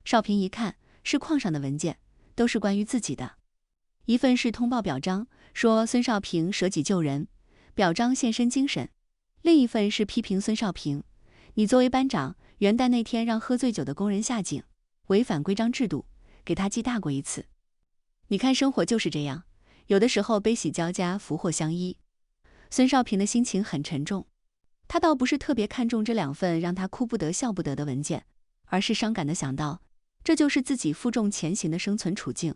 少平一看，是矿上的文件，都是关于自己的。一份是通报表彰，说孙少平舍己救人，表彰献身精神；另一份是批评孙少平，你作为班长，元旦那天让喝醉酒的工人下井，违反规章制度，给他记大过一次。你看生活就是这样，有的时候悲喜交加，福祸相依。孙少平的心情很沉重，他倒不是特别看重这2份让他哭不得笑不得的文件，而是伤感地想到，这就是自己负重前行的生存处境。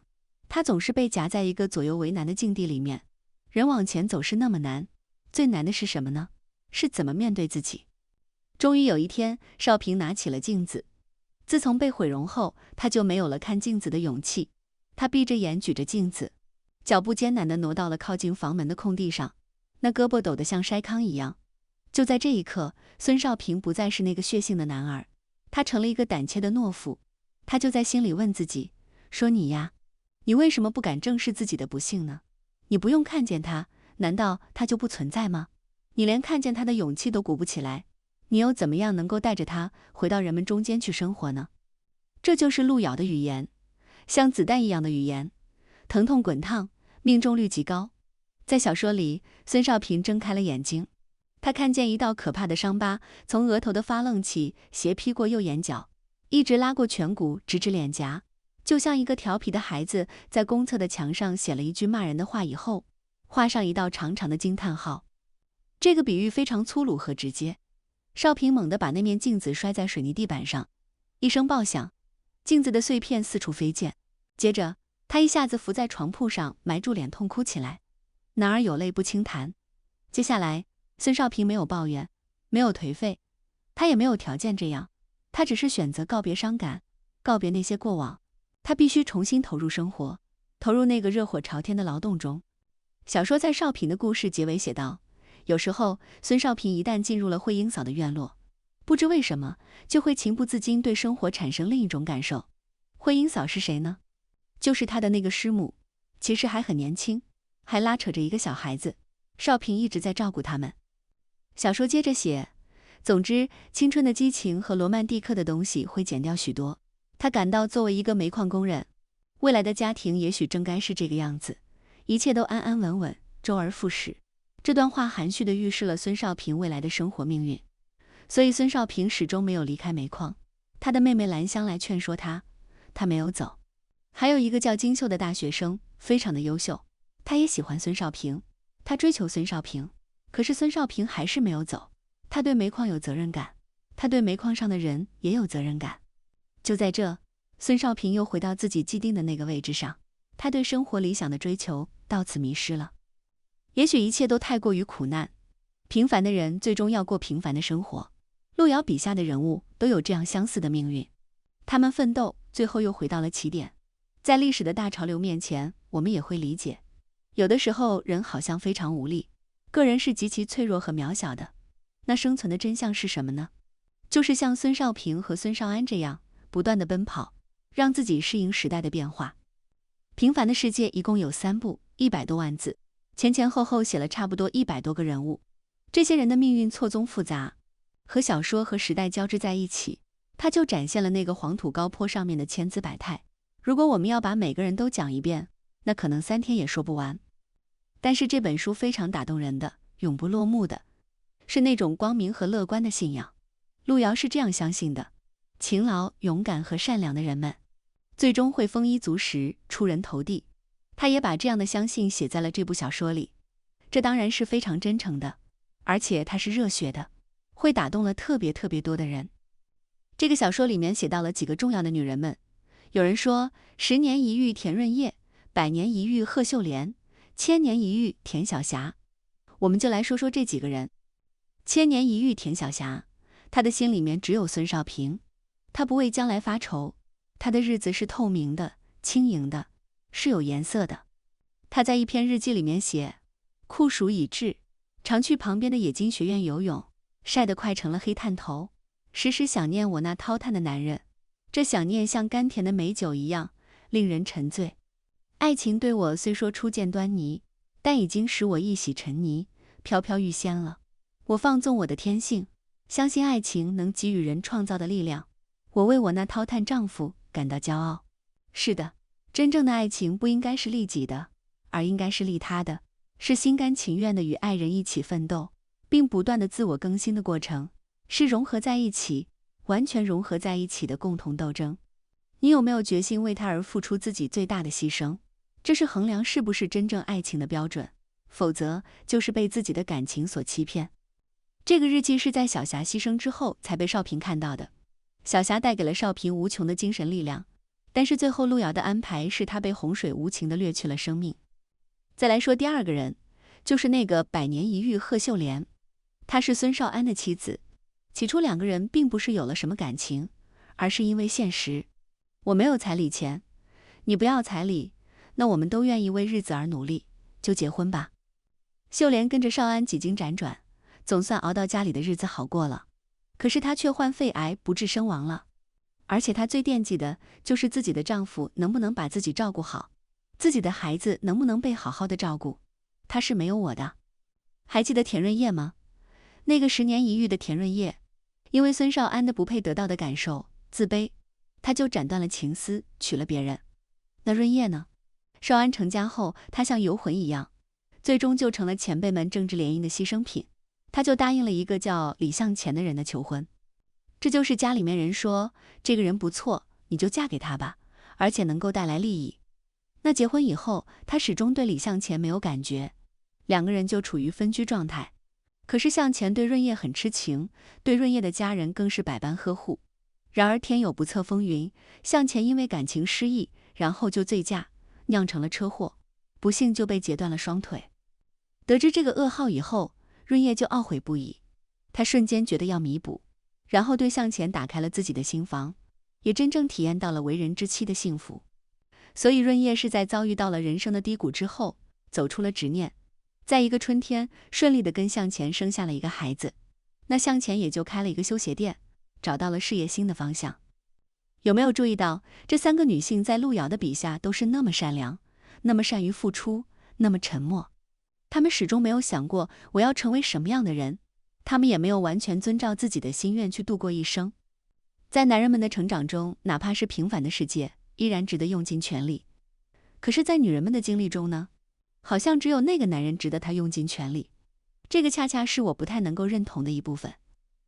他总是被夹在一个左右为难的境地里面，人往前走是那么难，最难的是什么呢？是怎么面对自己。终于有一天，少平拿起了镜子。自从被毁容后，他就没有了看镜子的勇气。他闭着眼举着镜子，脚步艰难地挪到了靠近房门的空地上，那胳膊抖得像筛糠一样。就在这一刻，孙少平不再是那个血性的男儿，他成了一个胆怯的懦夫。他就在心里问自己，说你呀，你为什么不敢正视自己的不幸呢？你不用看见他，难道他就不存在吗？你连看见他的勇气都鼓不起来，你又怎么样能够带着他回到人们中间去生活呢？这就是路遥的语言，像子弹一样的语言，疼痛滚烫，命中率极高。在小说里，孙少平睁开了眼睛，他看见一道可怕的伤疤从额头的发愣起斜劈过右眼角，一直拉过颧骨，直至脸颊，就像一个调皮的孩子在公厕的墙上写了一句骂人的话以后，画上一道长长的惊叹号。这个比喻非常粗鲁和直接。少平猛地把那面镜子摔在水泥地板上，一声爆响，镜子的碎片四处飞溅。接着，他一下子伏在床铺上，埋住脸痛哭起来。男儿有泪不轻弹。接下来，孙少平没有抱怨，没有颓废，他也没有条件这样，他只是选择告别伤感，告别那些过往。他必须重新投入生活，投入那个热火朝天的劳动中。小说在少平的故事结尾写道，有时候孙少平一旦进入了慧英嫂的院落，不知为什么就会情不自禁对生活产生另一种感受。慧英嫂是谁呢？就是他的那个师母，其实还很年轻，还拉扯着一个小孩子，少平一直在照顾他们。小说接着写，总之青春的激情和罗曼蒂克的东西会减掉许多。他感到作为一个煤矿工人，未来的家庭也许正该是这个样子，一切都安安稳稳，周而复始。这段话含蓄地预示了孙少平未来的生活命运。所以孙少平始终没有离开煤矿。他的妹妹兰香来劝说他，他没有走。还有一个叫金秀的大学生，非常的优秀，他也喜欢孙少平，他追求孙少平，可是孙少平还是没有走。他对煤矿有责任感，他对煤矿上的人也有责任感。就在这，孙少平又回到自己既定的那个位置上，他对生活理想的追求到此迷失了。也许一切都太过于苦难，平凡的人最终要过平凡的生活。路遥笔下的人物都有这样相似的命运，他们奋斗，最后又回到了起点。在历史的大潮流面前，我们也会理解，有的时候人好像非常无力，个人是极其脆弱和渺小的。那生存的真相是什么呢？就是像孙少平和孙少安这样，不断的奔跑，让自己适应时代的变化。平凡的世界一共有3部，100多万字，前前后后写了差不多100多个人物，这些人的命运错综复杂，和小说和时代交织在一起，它就展现了那个黄土高坡上面的千姿百态。如果我们要把每个人都讲一遍，那可能3天也说不完。但是这本书非常打动人的，永不落幕的，是那种光明和乐观的信仰。路遥是这样相信的，勤劳、勇敢和善良的人们，最终会丰衣足食，出人头地。他也把这样的相信写在了这部小说里，这当然是非常真诚的，而且它是热血的，会打动了特别多的人。这个小说里面写到了几个重要的女人们，有人说10年一遇田润叶，100年一遇贺秀莲，1000年一遇田晓霞。我们就来说说这几个人。1000年一遇田晓霞，她的心里面只有孙少平，她不为将来发愁，她的日子是透明的、轻盈的，是有颜色的。她在一篇日记里面写，酷暑已至，常去旁边的冶金学院游泳，晒得快成了黑炭头，时时想念我那涛叹的男人，这想念像甘甜的美酒一样，令人沉醉。爱情对我虽说初见端倪，但已经使我一洗尘泥，飘飘欲仙了。我放纵我的天性，相信爱情能给予人创造的力量。我为我那涛叹丈夫感到骄傲。是的，真正的爱情不应该是利己的，而应该是利他的，是心甘情愿的与爱人一起奋斗，并不断的自我更新的过程，是融合在一起，完全融合在一起的共同斗争。你有没有决心为他而付出自己最大的牺牲？这是衡量是不是真正爱情的标准，否则就是被自己的感情所欺骗。这个日记是在小霞牺牲之后才被少平看到的，小霞带给了少平无穷的精神力量，但是最后路遥的安排是他被洪水无情地掠去了生命。再来说第2个人，就是那个100年一遇贺秀莲，她是孙少安的妻子。起初2个人并不是有了什么感情，而是因为现实。我没有彩礼钱，你不要彩礼，那我们都愿意为日子而努力，就结婚吧。秀莲跟着少安几经辗转，总算熬到家里的日子好过了，可是她却患肺癌不治身亡了。而且她最惦记的就是自己的丈夫能不能把自己照顾好，自己的孩子能不能被好好的照顾。她是没有我的。还记得田润叶吗？那个10年一遇的田润叶，因为孙少安的不配得到的感受，自卑，他就斩断了情丝，娶了别人。那润叶呢？少安成家后，他像游魂一样，最终就成了前辈们政治联姻的牺牲品。他就答应了一个叫李向前的人的求婚。这就是家里面人说，这个人不错，你就嫁给他吧，而且能够带来利益。那结婚以后，他始终对李向前没有感觉，2个人就处于分居状态。可是向前对润叶很痴情，对润叶的家人更是百般呵护。然而天有不测风云，向前因为感情失意，然后就醉驾，酿成了车祸，不幸就被截断了双腿。得知这个噩耗以后，润叶就懊悔不已，他瞬间觉得要弥补，然后对向前打开了自己的心房，也真正体验到了为人之妻的幸福。所以润叶是在遭遇到了人生的低谷之后，走出了执念，在一个春天顺利地跟向前生下了一个孩子，那向前也就开了一个修鞋店，找到了事业新的方向。有没有注意到，这3个女性在路遥的笔下都是那么善良，那么善于付出，那么沉默。她们始终没有想过我要成为什么样的人，她们也没有完全遵照自己的心愿去度过一生。在男人们的成长中，哪怕是平凡的世界，依然值得用尽全力。可是在女人们的经历中呢，好像只有那个男人值得她用尽全力。这个恰恰是我不太能够认同的一部分。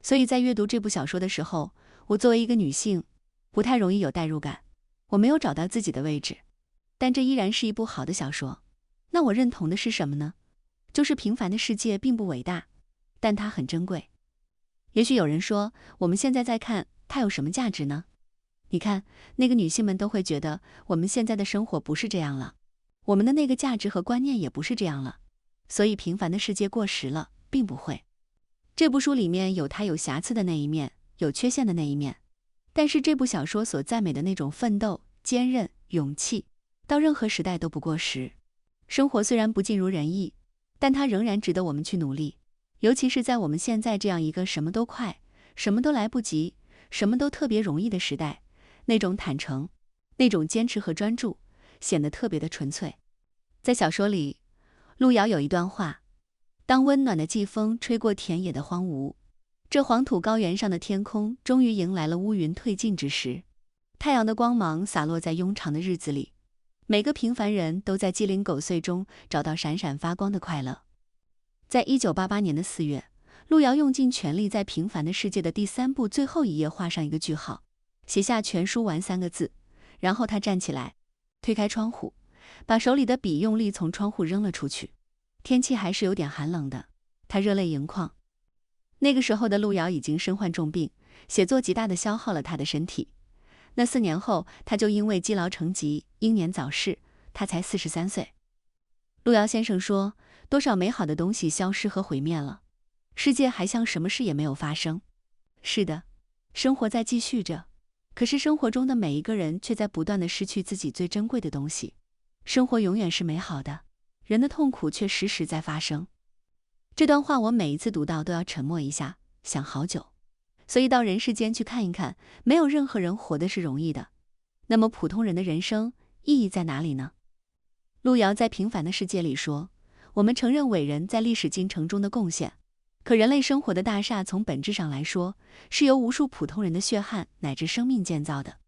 所以在阅读这部小说的时候，我作为一个女性，不太容易有代入感，我没有找到自己的位置。但这依然是一部好的小说。那我认同的是什么呢？就是平凡的世界并不伟大，但它很珍贵。也许有人说，我们现在在看，它有什么价值呢？你看，那个女性们都会觉得，我们现在的生活不是这样了，我们的那个价值和观念也不是这样了，所以平凡的世界过时了，并不会。这部书里面有它有瑕疵的那一面，有缺陷的那一面，但是这部小说所赞美的那种奋斗、坚韧、勇气，到任何时代都不过时。生活虽然不尽如人意，但它仍然值得我们去努力，尤其是在我们现在这样一个什么都快、什么都来不及、什么都特别容易的时代，那种坦诚、那种坚持和专注，显得特别的纯粹。在小说里，路遥有一段话：当温暖的季风吹过田野的荒芜，这黄土高原上的天空终于迎来了乌云退尽之时，太阳的光芒洒落在庸常的日子里，每个平凡人都在鸡零狗碎中找到闪闪发光的快乐。在1988年的4月，路遥用尽全力在平凡的世界的第3部最后一页画上一个句号，写下全书完3个字，然后他站起来，推开窗户，把手里的笔用力从窗户扔了出去。天气还是有点寒冷的，他热泪盈眶。那个时候的路遥已经身患重病，写作极大地消耗了他的身体。那4年后，他就因为积劳成疾，英年早逝，他才43岁。路遥先生说，多少美好的东西消失和毁灭了，世界还像什么事也没有发生。是的，生活在继续着，可是生活中的每一个人却在不断地失去自己最珍贵的东西。生活永远是美好的，人的痛苦却时时在发生。这段话我每一次读到都要沉默一下，想好久。所以到人世间去看一看，没有任何人活的是容易的。那么普通人的人生意义在哪里呢？路遥在《平凡的世界》里说，我们承认伟人在历史进程中的贡献，可人类生活的大厦从本质上来说，是由无数普通人的血汗乃至生命建造的。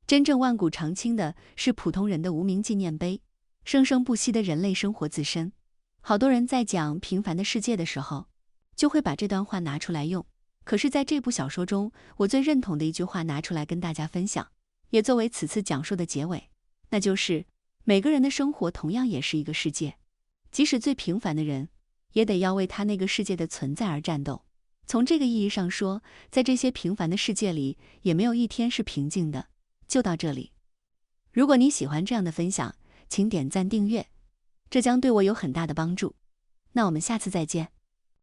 真正万古长青的是普通人的无名纪念碑，生生不息的人类生活自身。好多人在讲《平凡的世界》的时候，就会把这段话拿出来用。可是在这部小说中，我最认同的一句话拿出来跟大家分享，也作为此次讲述的结尾，那就是每个人的生活同样也是一个世界，即使最平凡的人，也得要为他那个世界的存在而战斗。从这个意义上说，在这些平凡的世界里，也没有一天是平静的。就到这里。如果你喜欢这样的分享，请点赞订阅，这将对我有很大的帮助。那我们下次再见。